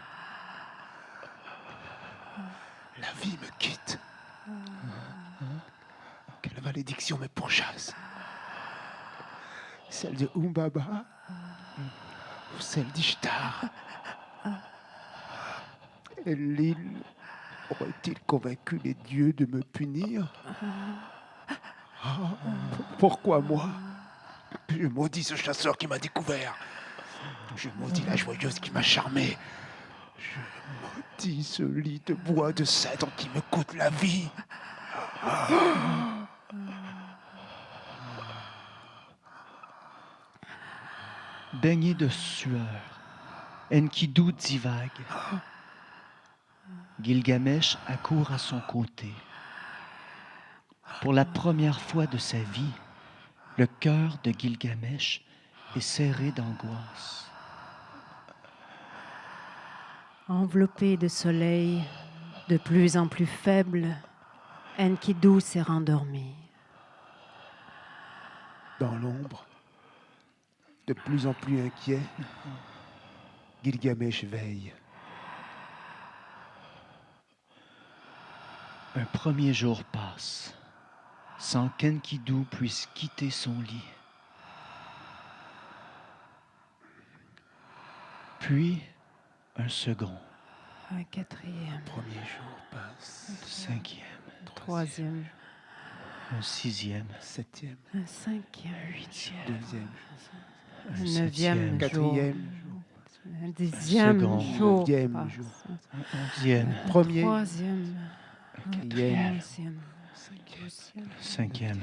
S2: La vie me quitte. Quelle malédiction me pourchasse. Celle de Umbaba ou celle d'Ishtar. Enlil aurait-il convaincu les dieux de me punir? Pourquoi moi? Je maudis ce chasseur qui m'a découvert. Je maudis la joyeuse qui m'a charmé. Je maudis ce lit de bois de cèdre qui me coûte la vie.
S1: Baigné de sueur, Enkidu divague. Gilgamesh accourt à son côté. Pour la première fois de sa vie, le cœur de Gilgamesh est serré d'angoisse.
S3: Enveloppé de soleil, de plus en plus faible, Enkidu s'est rendormi.
S2: Dans l'ombre, de plus en plus inquiet, Gilgamesh veille.
S1: Un premier jour passe, sans qu'Enkidu puisse quitter son lit. Puis, un second,
S3: Un quatrième,
S2: Premier jour passe.
S1: cinquième,
S3: troisième,
S1: un sixième,
S2: Septième,
S3: un cinquième,
S2: deuxième,
S3: un neuvième jour,
S2: quatrième,
S3: un dixième
S1: second,
S3: jour,
S2: neuvième
S3: passe.
S2: jour.
S1: onzième,
S2: Premier,
S3: Troisième,
S2: quatrième,
S3: onzième,
S1: cinquième,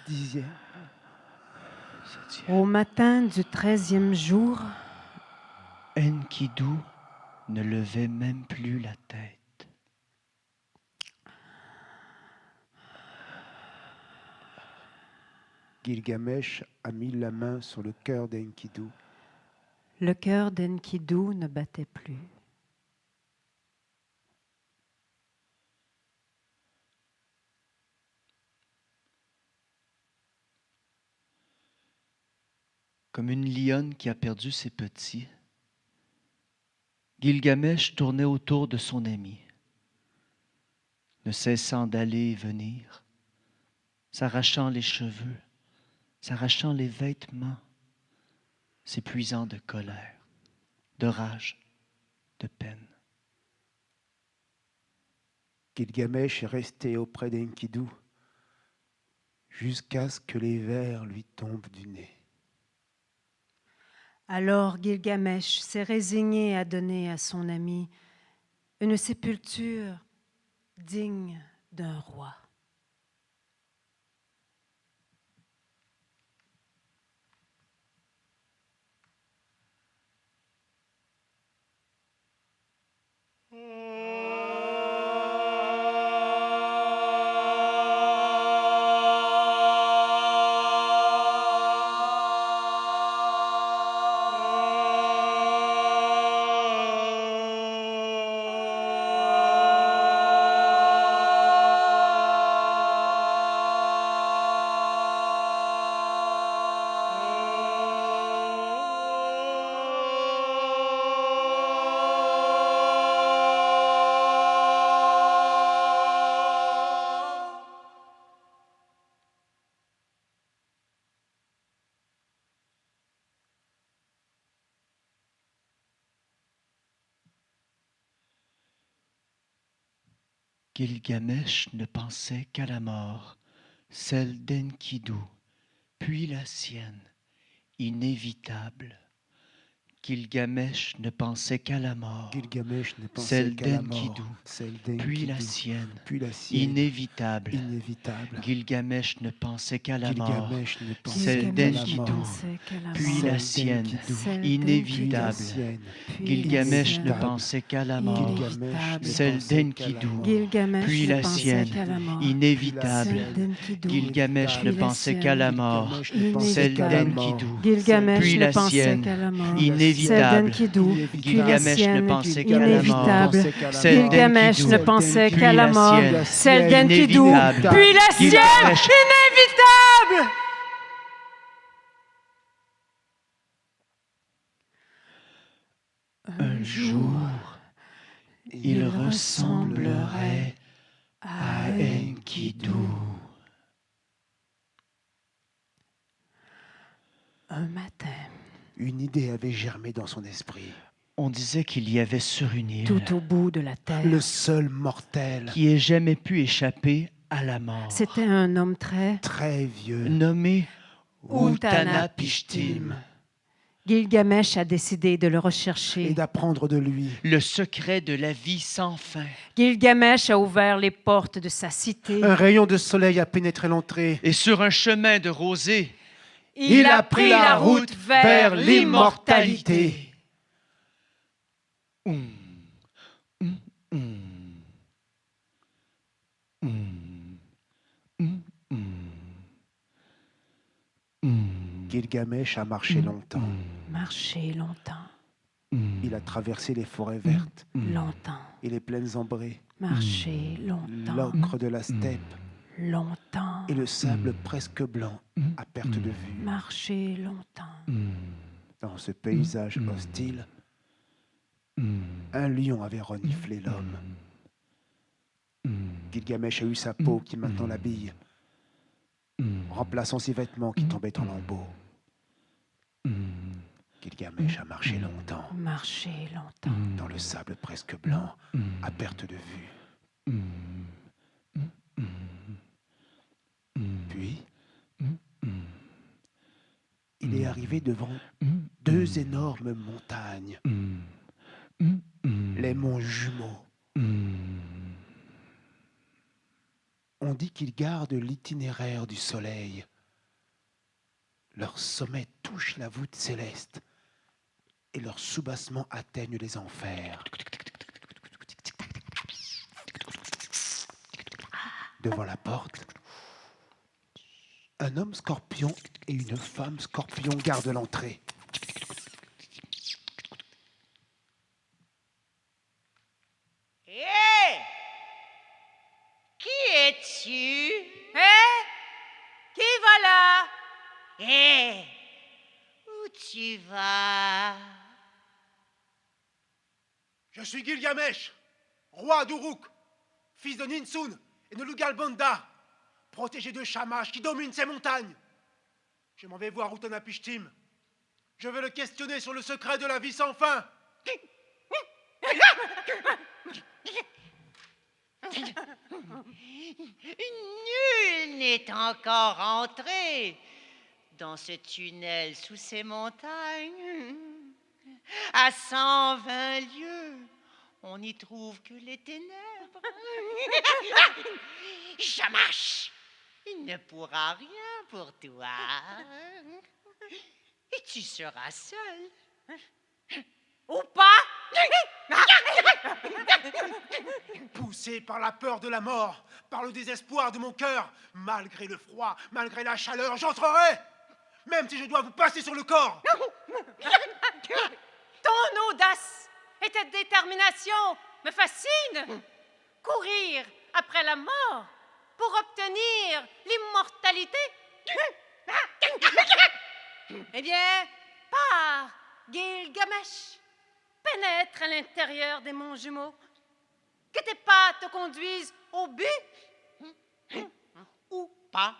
S2: dixième.
S1: septième.
S3: Au matin du 13e jour,
S1: Enkidu ne levait même plus la tête.
S2: Gilgamesh a mis la main sur le cœur d'Enkidu.
S3: le cœur d'Enkidu ne battait plus.
S1: Comme une lionne qui a perdu ses petits, Gilgamesh tournait autour de son ami, ne cessant d'aller et venir, s'arrachant les cheveux, s'arrachant les vêtements, s'épuisant de colère, de rage, de peine.
S2: Gilgamesh est resté auprès d'Enkidu jusqu'à ce que les vers lui tombent du nez.
S3: Alors Gilgamesh s'est résigné à donner à son ami une sépulture digne d'un roi.
S1: Gilgamesh ne pensait qu'à la mort, celle d'Enkidu, puis la sienne, inévitable. Gilgamesh ne pensait qu'à la mort,
S2: Gilgamesh ne pensait
S1: celle
S2: qu'à la
S1: d'Enkidu,
S2: mort, celle
S1: puis la
S2: d'Enkidu,
S1: sienne,
S2: puis la sienne,
S1: inévitable.
S2: inévitable.
S1: Gilgamesh ne pensait qu'à la mort,
S2: Gilgamesh ne pensait
S1: celle
S2: qu'à la
S1: d'Enkidu,
S2: mort,
S1: puis
S2: celle
S1: la sienne,
S2: d'Enkidu,
S3: Celle
S1: inévitable.
S2: sienne.
S1: Gilgamesh ne
S2: inévitable.
S1: pensait qu'à la mort,
S2: Gilgamesh ne
S1: celle
S2: pensait qu'à la
S1: d'Enkidu,
S2: mort,
S3: Gilgamesh
S1: puis
S3: ne
S1: la
S3: pensait
S1: sienne,
S3: qu'à la mort.
S1: inévitable.
S3: Celle d'Enkidu,
S1: Gilgamesh ne
S3: puis la
S1: pensait
S3: sienne.
S1: qu'à la mort,
S2: Gilgamesh ne pensait
S1: celle
S2: qu'à la mort,
S1: d'Enkidu,
S3: Gilgamesh
S1: puis
S3: ne
S1: la
S3: pensait
S1: sienne,
S3: qu'à la mort. Celle
S1: inévitable.
S3: d'Enkidu, puis la
S1: Gilgamesh ne
S3: sienne,
S1: pensait qu'à la mort,
S3: inévitable.
S1: celle
S3: Gilgamesh
S1: d'Enkidu,
S3: ne pensait
S1: puis
S3: qu'à la
S1: la
S3: mort.
S1: sienne,
S3: Celle d'Enkidu,
S1: inévitable.
S3: puis la sienne,
S1: Gilgamesh-
S3: inévitable.
S1: Un jour, il ressemblerait à Enkidu.
S3: Un matin,
S2: Une idée avait germé dans son esprit.
S1: On disait qu'il y avait sur une île
S3: tout au bout de la terre,
S2: Le seul mortel,
S1: qui ait jamais pu échapper à la mort,
S3: c'était un homme très
S2: très vieux,
S1: nommé
S3: Utanapishtim.
S1: Utanapishtim.
S3: Gilgamesh a décidé de le
S2: et
S3: rechercher.
S2: d'apprendre de lui.
S1: Le secret de la vie sans fin.
S3: Gilgamesh a ouvert les portes de sa cité.
S2: Un rayon de soleil a pénétré l'entrée.
S1: Et sur un chemin de rosée,
S3: Il a pris la route vers l'immortalité.
S1: Hum, hum, hum. Hum, hum, hum. Hum,
S2: Gilgamesh a marché longtemps.
S3: Marcher longtemps,
S1: hum.
S2: Il a traversé les forêts vertes
S3: longtemps,
S2: et les plaines ambrées,
S3: marcher longtemps,
S2: l'ocre de la steppe
S3: longtemps,
S2: et le sable presque blanc à perte de vue.
S3: marcher longtemps.
S2: Dans ce paysage hostile, un lion avait reniflé l'homme. Gilgamesh a eu sa peau qui maintenant l'habille, remplaçant ses vêtements qui tombaient en lambeaux. Gilgamesh a marché longtemps
S3: Marcher longtemps.
S2: dans le sable presque blanc à perte de vue. Puis, il est arrivé devant deux énormes montagnes, les monts jumeaux. On dit qu'ils gardent l'itinéraire du soleil. Leur sommet touche la voûte céleste et leurs soubassements atteignent les enfers. Devant la porte, un homme scorpion et une femme scorpion gardent l'entrée.
S4: Hé! Qui es-tu?
S3: Hé! Qui va là?
S4: Hé! Où tu vas?
S2: Je suis Gilgamesh, roi d'Uruk, fils de Ninsun et de Lugalbanda, protégé de Shamash qui domine ces montagnes. Je m'en vais voir Utanapishtim. Je veux le questionner sur le secret de la vie sans fin.
S4: Nul n'est encore entré dans ce tunnel sous ces montagnes. À 120 lieues, on n'y trouve que les ténèbres. Shamash, il ne pourra rien pour toi. Et tu seras seul.
S3: Ou pas?
S2: Poussé par la peur de la mort, par le désespoir de mon cœur, malgré le froid, malgré la chaleur, j'entrerai, même si je dois vous passer sur le corps.
S3: Ton audace et ta détermination me fascinent. Courir après la mort pour obtenir l'immortalité. Eh bien, pars, Gilgamesh. Pénètre à l'intérieur des monts jumeaux. Que tes pas te conduisent au but.
S4: Ou pas.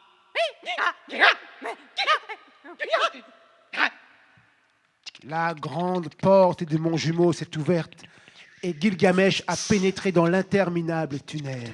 S2: La grande porte de mon jumeau s'est ouverte et Gilgamesh a pénétré dans l'interminable tunnel.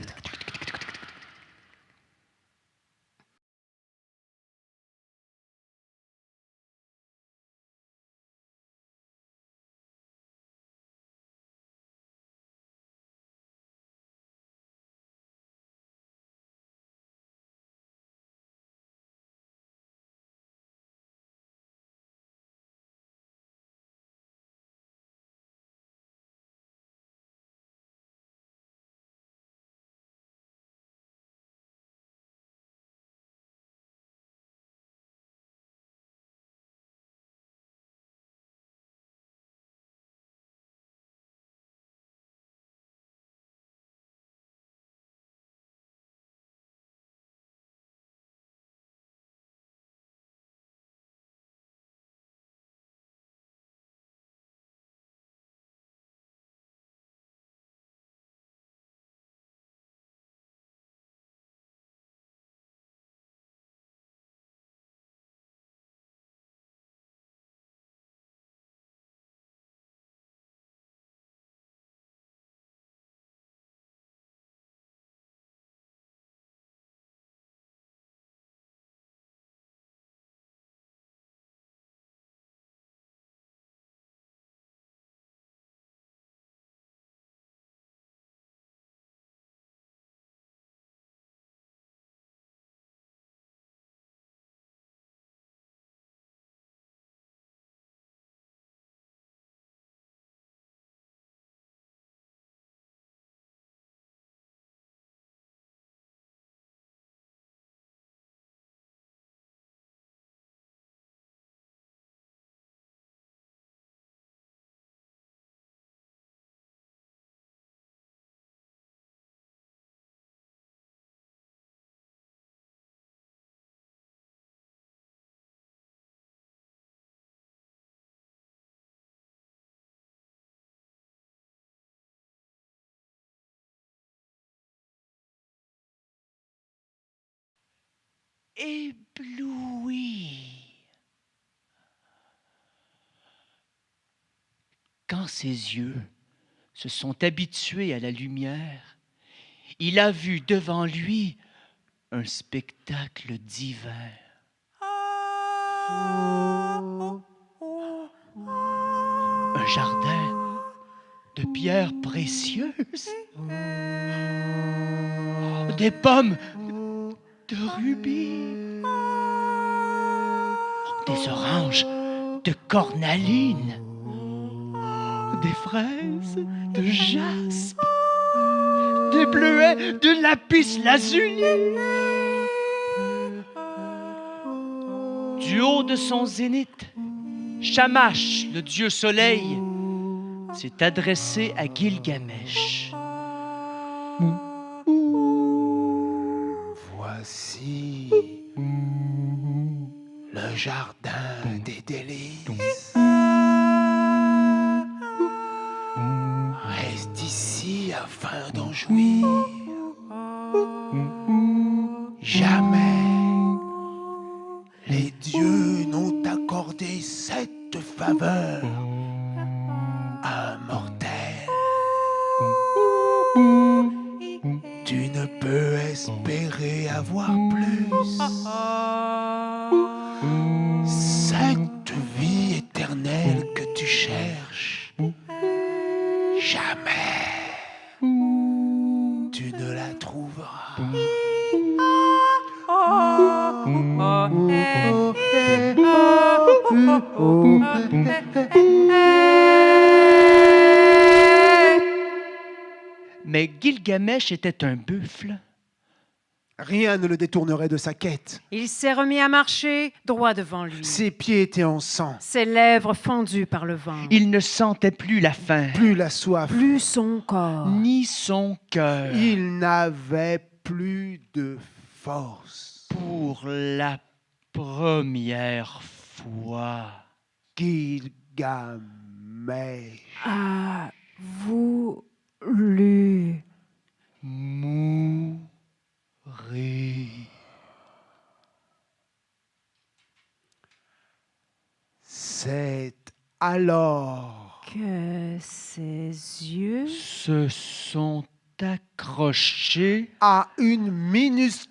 S1: Ébloui. Quand ses yeux se sont habitués à la lumière, il a vu devant lui un spectacle divin. Un jardin de pierres précieuses, des pommes de rubis, des oranges de cornaline, des fraises de jaspe, des bleuets de lapis lazuli. Du haut de son zénith, Shamash, le dieu soleil, s'est adressé à Gilgamesh.
S2: Voici le jardin des délices. Reste ici afin d'en jouir. Jamais les dieux n'ont accordé cette faveur à un mortel. Tu ne peux espérer avoir plus. Cette vie éternelle que tu cherches, jamais tu ne la trouveras.
S1: Mais Gilgamesh était un buffle.
S2: Rien ne le détournerait de sa quête.
S3: Il s'est remis à marcher droit devant lui.
S2: Ses pieds étaient en sang,
S3: Ses lèvres fendues par le vent.
S1: Il ne sentait plus la faim,
S2: plus la soif.
S3: Plus son corps.
S1: ni son cœur.
S2: Il n'avait plus de force.
S1: Pour la première fois.
S2: Gilgamesh.
S3: A voulu.
S1: Mourir.
S2: C'est alors
S3: Que ses yeux.
S1: Se sont accrochés.
S2: à une minuscule.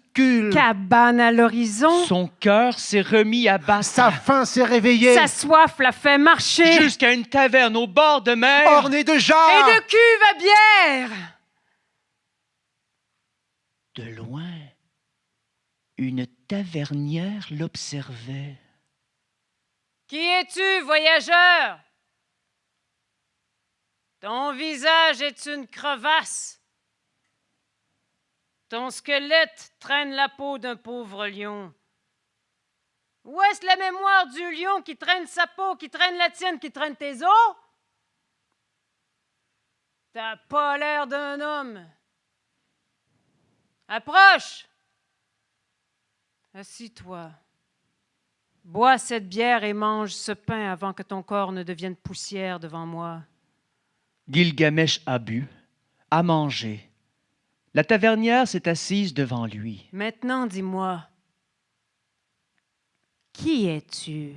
S3: Cabane à l'horizon.
S1: Son cœur s'est remis à battre.
S2: Sa faim s'est réveillée,
S3: Sa soif l'a fait marcher.
S1: Jusqu'à une taverne au bord de mer.
S2: ornée de
S3: Et
S2: jarres.
S3: de cuve à bière.
S1: De loin, une tavernière l'observait.
S3: Qui es-tu, voyageur? Ton visage est une crevasse. Ton squelette traîne la peau d'un pauvre lion. Où est-ce la mémoire du lion qui traîne sa peau, qui traîne la tienne, qui traîne tes os? T'as pas l'air d'un homme. Approche! Assis-toi. Bois cette bière et mange ce pain avant que ton corps ne devienne poussière devant moi.
S1: Gilgamesh a bu, a mangé. La tavernière s'est assise devant lui.
S3: Maintenant, dis-moi, qui es-tu?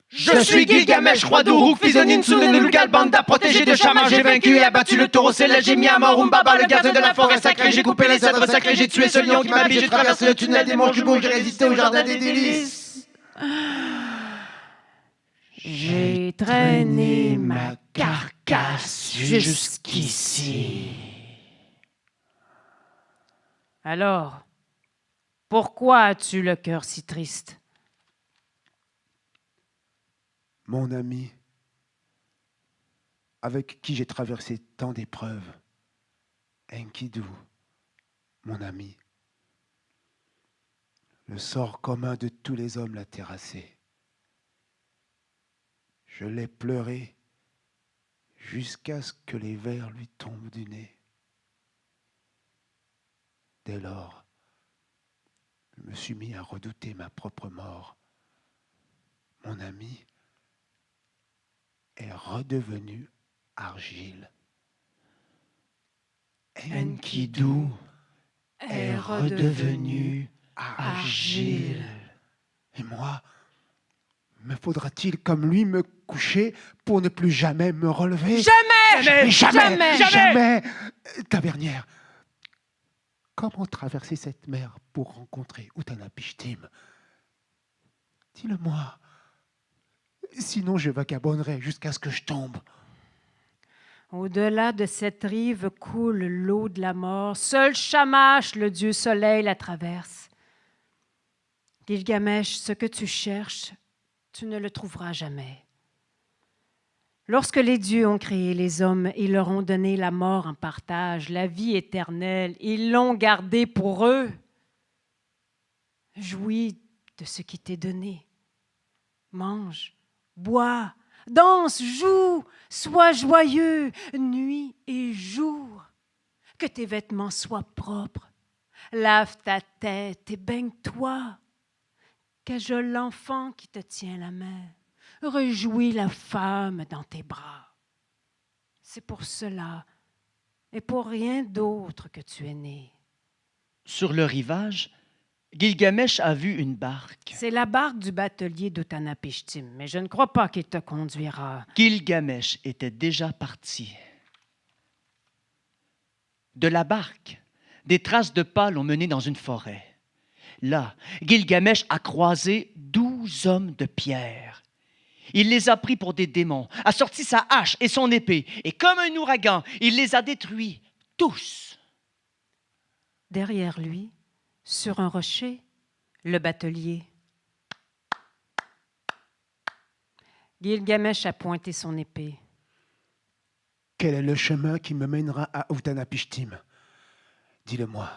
S1: Je suis Gilgamesh, roi d'Uruk, fils de Ninsun et de Lugalbanda, protégé de Shama, j'ai vaincu et abattu le taureau céleste, j'ai mis à mort Umbaba, le gardien de la forêt sacrée, j'ai coupé les cèdres sacrés, j'ai tué ce lion qui m'habille, j'ai traversé le tunnel des manches du beau, j'ai résisté au jardin des délices.
S3: J'ai traîné ma carcasse jusqu'ici. Alors, pourquoi as-tu le cœur si triste?
S2: Mon ami, avec qui j'ai traversé tant d'épreuves, Enkidu, mon ami, le sort commun de tous les hommes l'a terrassé. Je l'ai pleuré jusqu'à ce que les vers lui tombent du nez. Dès lors, je me suis mis à redouter ma propre mort. Mon ami est redevenu argile.
S1: Enkidu est redevenu argile.
S2: Et moi, me faudra-t-il comme lui me coucher pour ne plus jamais me relever?
S3: Jamais!
S2: Jamais! Tavernière, comment traverser cette mer pour rencontrer Utanapishtim? Dis-le-moi. Sinon, je vagabonderai jusqu'à ce que je tombe.
S3: Au-delà de cette rive coule l'eau de la mort. Seul Shamash, le dieu soleil, la traverse. Gilgamesh, ce que tu cherches, tu ne le trouveras jamais. Lorsque les dieux ont créé les hommes, ils leur ont donné la mort en partage, la vie éternelle. Ils l'ont gardée pour eux. Jouis de ce qui t'est donné. Mange, bois, danse, joue, sois joyeux, nuit et jour. Que tes vêtements soient propres, lave ta tête et baigne-toi. Cajole l'enfant qui te tient la main. Réjouis la femme dans tes bras. C'est pour cela et pour rien d'autre que tu es né.
S1: Sur le rivage, Gilgamesh a vu une barque.
S3: C'est la barque du batelier d'Utanapishtim, mais je ne crois pas qu'il te conduira.
S1: Gilgamesh était déjà parti. De la barque, des traces de pas l'ont mené dans une forêt. Là, Gilgamesh a croisé 12 hommes de pierre. Il les a pris pour des démons, a sorti sa hache et son épée, et comme un ouragan, il les a détruits tous.
S3: Derrière lui, sur un rocher, le batelier. Gilgamesh a pointé son épée.
S2: Quel est le chemin qui me mènera à Utanapishtim? Dis-le-moi.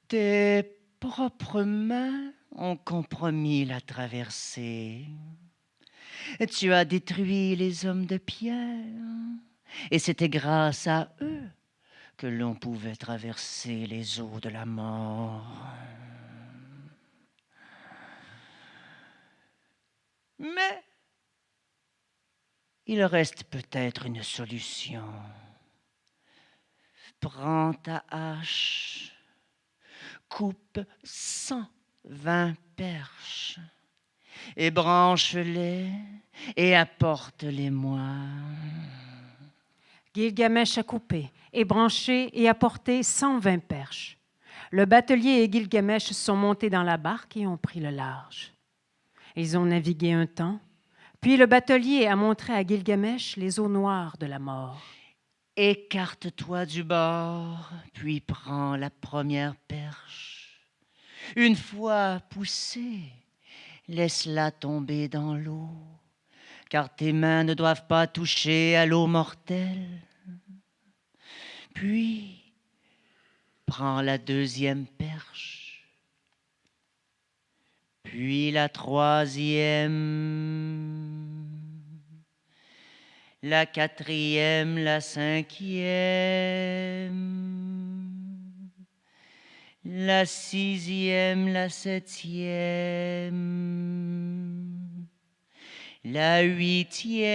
S4: Tes propres mains ont compromis la traversée. Tu as détruit les hommes de pierre, et c'était grâce à eux que l'on pouvait traverser les eaux de la mort. Mais il reste peut-être une solution. Prends ta hache, coupe 120 perches et branche-les et apporte-les-moi.
S3: Gilgamesh a coupé et branché et apporté 120 perches. Le batelier et Gilgamesh sont montés dans la barque et ont pris le large. Ils ont navigué un temps, puis le batelier a montré à Gilgamesh les eaux noires de la mort.
S4: Écarte-toi du bord, puis prends la première perche. Une fois poussée, laisse-la tomber dans l'eau, car tes mains ne doivent pas toucher à l'eau mortelle. Puis, prends la deuxième perche, puis la troisième, la quatrième, la cinquième, la sixième, la septième, la huitième,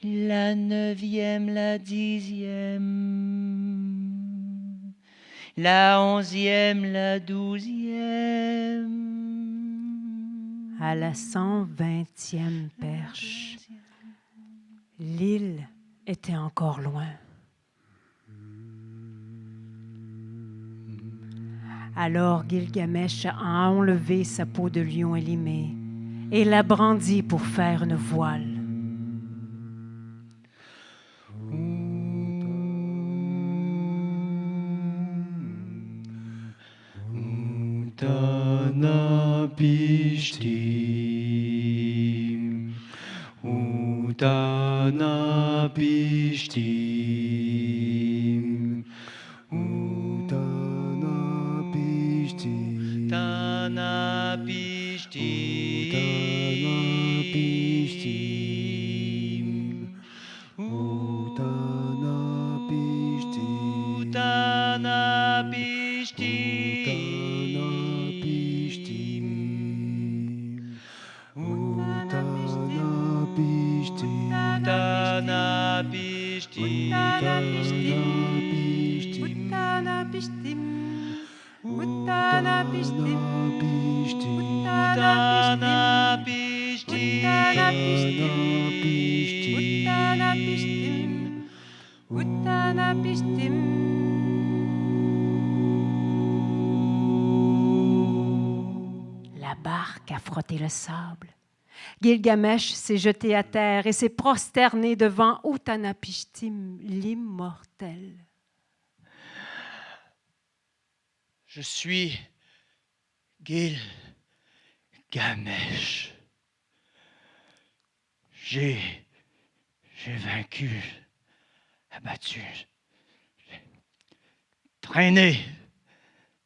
S4: la neuvième, la dixième, la onzième, la douzième.
S3: À la 120e perche, l'île était encore loin. Alors Gilgamesh a enlevé sa peau de lion élimée et l'a brandie pour faire une voile.
S1: Utanapishtim, Utanapishtim,
S2: Utanapishtim,
S1: Utanapishtim,
S2: Utanapishtim,
S1: Utanapishtim,
S3: La barque a frotté le sable. Gilgamesh s'est jeté à terre et s'est prosterné devant Utanapishtim, l'immortel.
S1: Je suis Gilgamesh. J'ai vaincu, abattu, j'ai traîné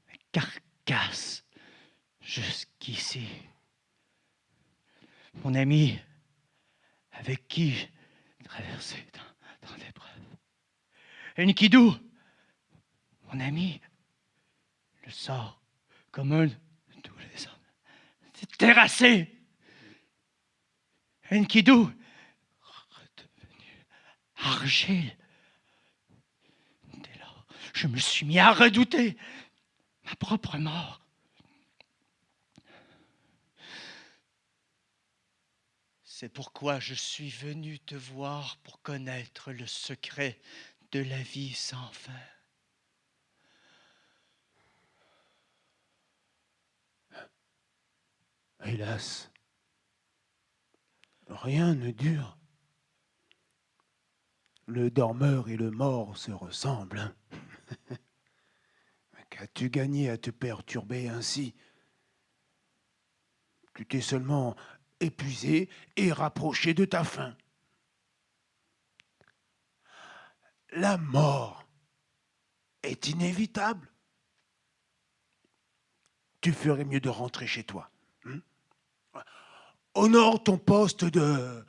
S1: ma carcasse jusqu'ici. Mon ami avec qui je traversé tant d'épreuves. Enkidu, mon ami, le sort commun de tous les hommes, c'est terrassé. Enkidu, redevenu argile. Dès lors, je me suis mis à redouter ma propre mort. C'est pourquoi je suis venu te voir pour connaître le secret de la vie sans fin.
S2: Hélas, rien ne dure. Le dormeur et le mort se ressemblent. Hein. Qu'as-tu gagné à te perturber ainsi? Tu t'es seulement épuisé et rapproché de ta fin. La mort est inévitable. Tu ferais mieux de rentrer chez toi. Honore ton poste de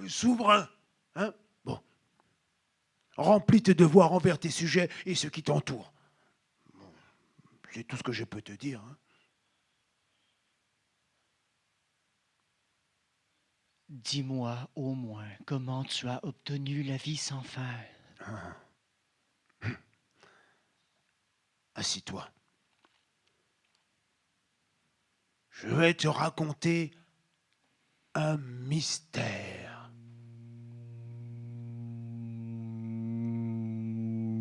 S2: souverain. Hein? Bon. Remplis tes devoirs envers tes sujets et ceux qui t'entourent. Bon. C'est tout ce que je peux te dire. Hein?
S1: Dis-moi au moins comment tu as obtenu la vie sans fin.
S2: Assis-toi. Je vais te raconter un mystère.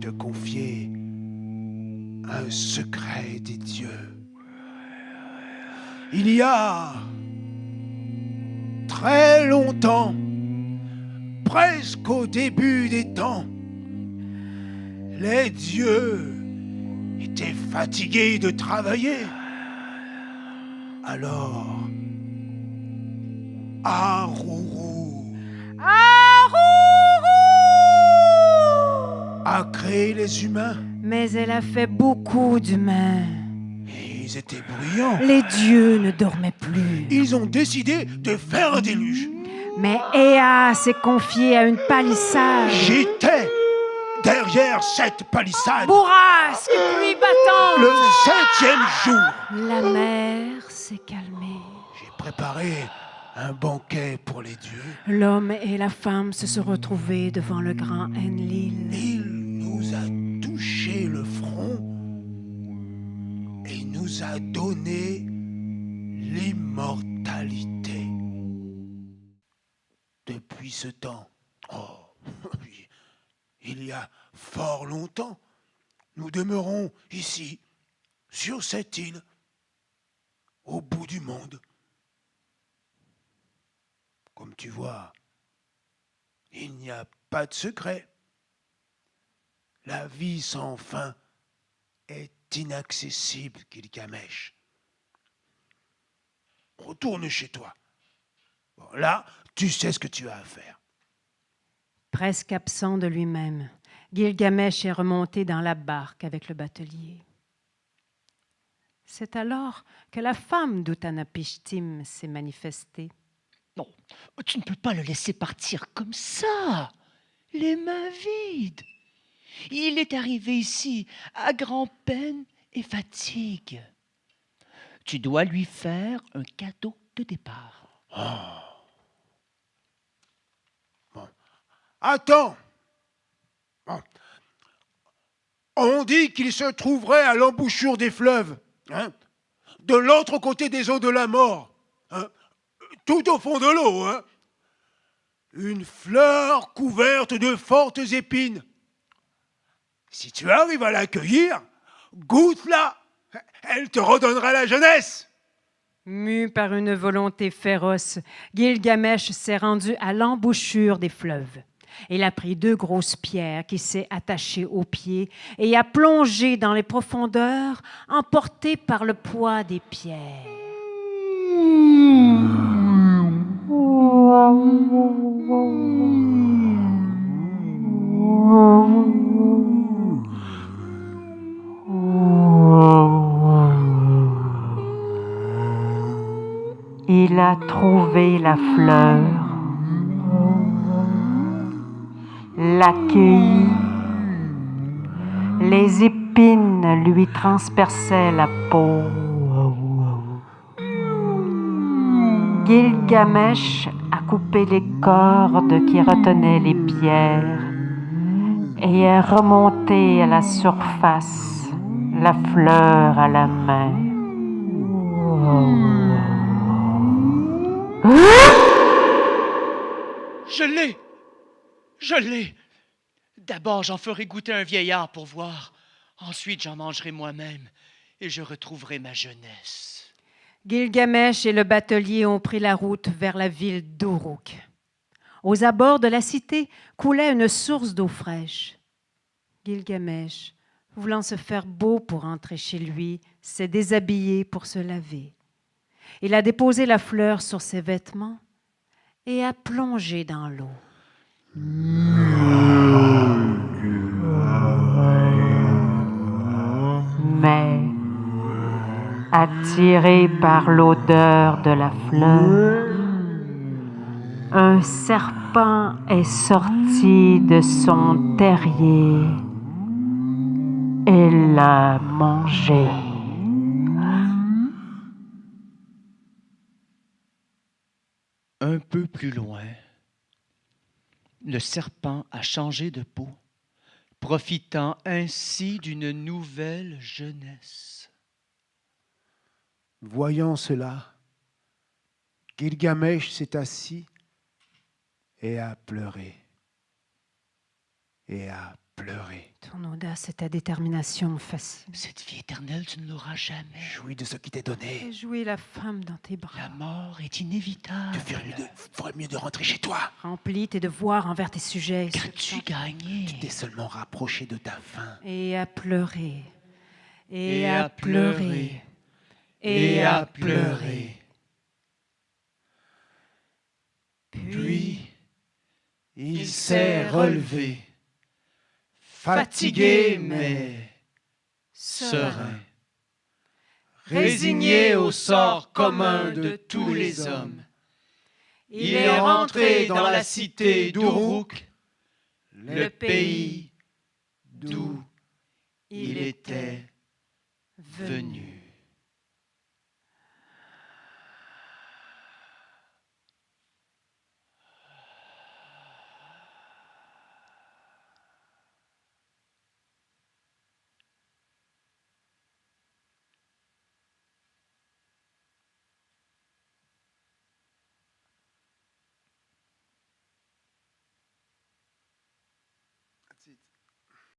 S2: Te confier un secret des dieux. Il y a très longtemps, presque au début des temps, les dieux étaient fatigués de travailler. Alors, Aruru a créé les humains.
S3: Mais elle a fait beaucoup d'humains.
S2: Et ils étaient bruyants.
S3: Les dieux ne dormaient plus.
S2: Ils ont décidé de faire un déluge.
S3: Mais Ea s'est confiée à une palissade.
S2: J'étais derrière cette palissade.
S3: Bourrasque, pluie battante.
S2: Le 7e jour,
S3: La mer s'est calmée.
S2: j'ai préparé un banquet pour les dieux.
S3: L'homme et la femme se sont retrouvés devant le grand Enlil.
S2: Il nous a touché le front et nous a donné l'immortalité. Depuis ce temps, il y a fort longtemps, nous demeurons ici, sur cette île, au bout du monde. Comme tu vois, il n'y a pas de secret. La vie sans fin est inaccessible, Gilgamesh. Retourne chez toi. Bon, là, tu sais ce que tu as à faire.
S3: Presque absent de lui-même, Gilgamesh est remonté dans la barque avec le batelier. C'est alors que la femme d'Utanapishtim s'est manifestée.
S1: Non, tu ne peux pas le laisser partir comme ça, les mains vides. Il est arrivé ici à grand-peine et fatigue. Tu dois lui faire un cadeau de départ.
S2: Bon. Attends. Bon. On dit qu'il se trouverait à l'embouchure des fleuves, hein, de l'autre côté des eaux de la mort, hein, tout au fond de l'eau, hein, une fleur couverte de fortes épines. Si tu arrives à l'accueillir, goûte-la, elle te redonnera la jeunesse.
S3: Mu par une volonté féroce, Gilgamesh s'est rendu à l'embouchure des fleuves. Il a pris 2 grosses pierres qui s'est attachées aux pieds et a plongé dans les profondeurs, emporté par le poids des pierres. Il a trouvé la fleur. la cueillit. Les épines lui transperçaient la peau. Gilgamesh a coupé les cordes qui retenaient les pierres et est remonté à la surface, la fleur à la main.
S1: Je l'ai! Je l'ai! D'abord, j'en ferai goûter un vieillard pour voir. Ensuite, j'en mangerai moi-même et je retrouverai ma jeunesse.
S3: Gilgamesh et le batelier ont pris la route vers la ville d'Uruk. Aux abords de la cité coulait une source d'eau fraîche. Gilgamesh, voulant se faire beau pour rentrer chez lui, s'est déshabillé pour se laver. Il a déposé la fleur sur ses vêtements et a plongé dans l'eau. Mais, attiré par l'odeur de la fleur, un serpent est sorti de son terrier et l'a mangé.
S1: Un peu plus loin, le serpent a changé de peau, profitant ainsi d'une nouvelle jeunesse.
S2: Voyant cela, Gilgamesh s'est assis et a pleuré. Et a pleuré.
S3: Ton audace et ta détermination me fascinent.
S1: Cette vie éternelle, tu ne l'auras jamais.
S2: Jouis de ce qui t'est donné.
S3: Jouer la femme dans tes bras.
S1: La mort est inévitable.
S2: Tu ferais mieux de rentrer chez toi.
S3: Remplis tes devoirs envers tes sujets.
S1: Qu'as-tu gagné?
S2: Tu t'es seulement rapproché de ta fin.
S3: Et à pleurer.
S1: Et à pleurer. Et à pleurer. Puis, il s'est relevé, fatigué mais serein, résigné au sort commun de tous les hommes. Il est rentré dans la cité d'Uruk, le pays d'où il était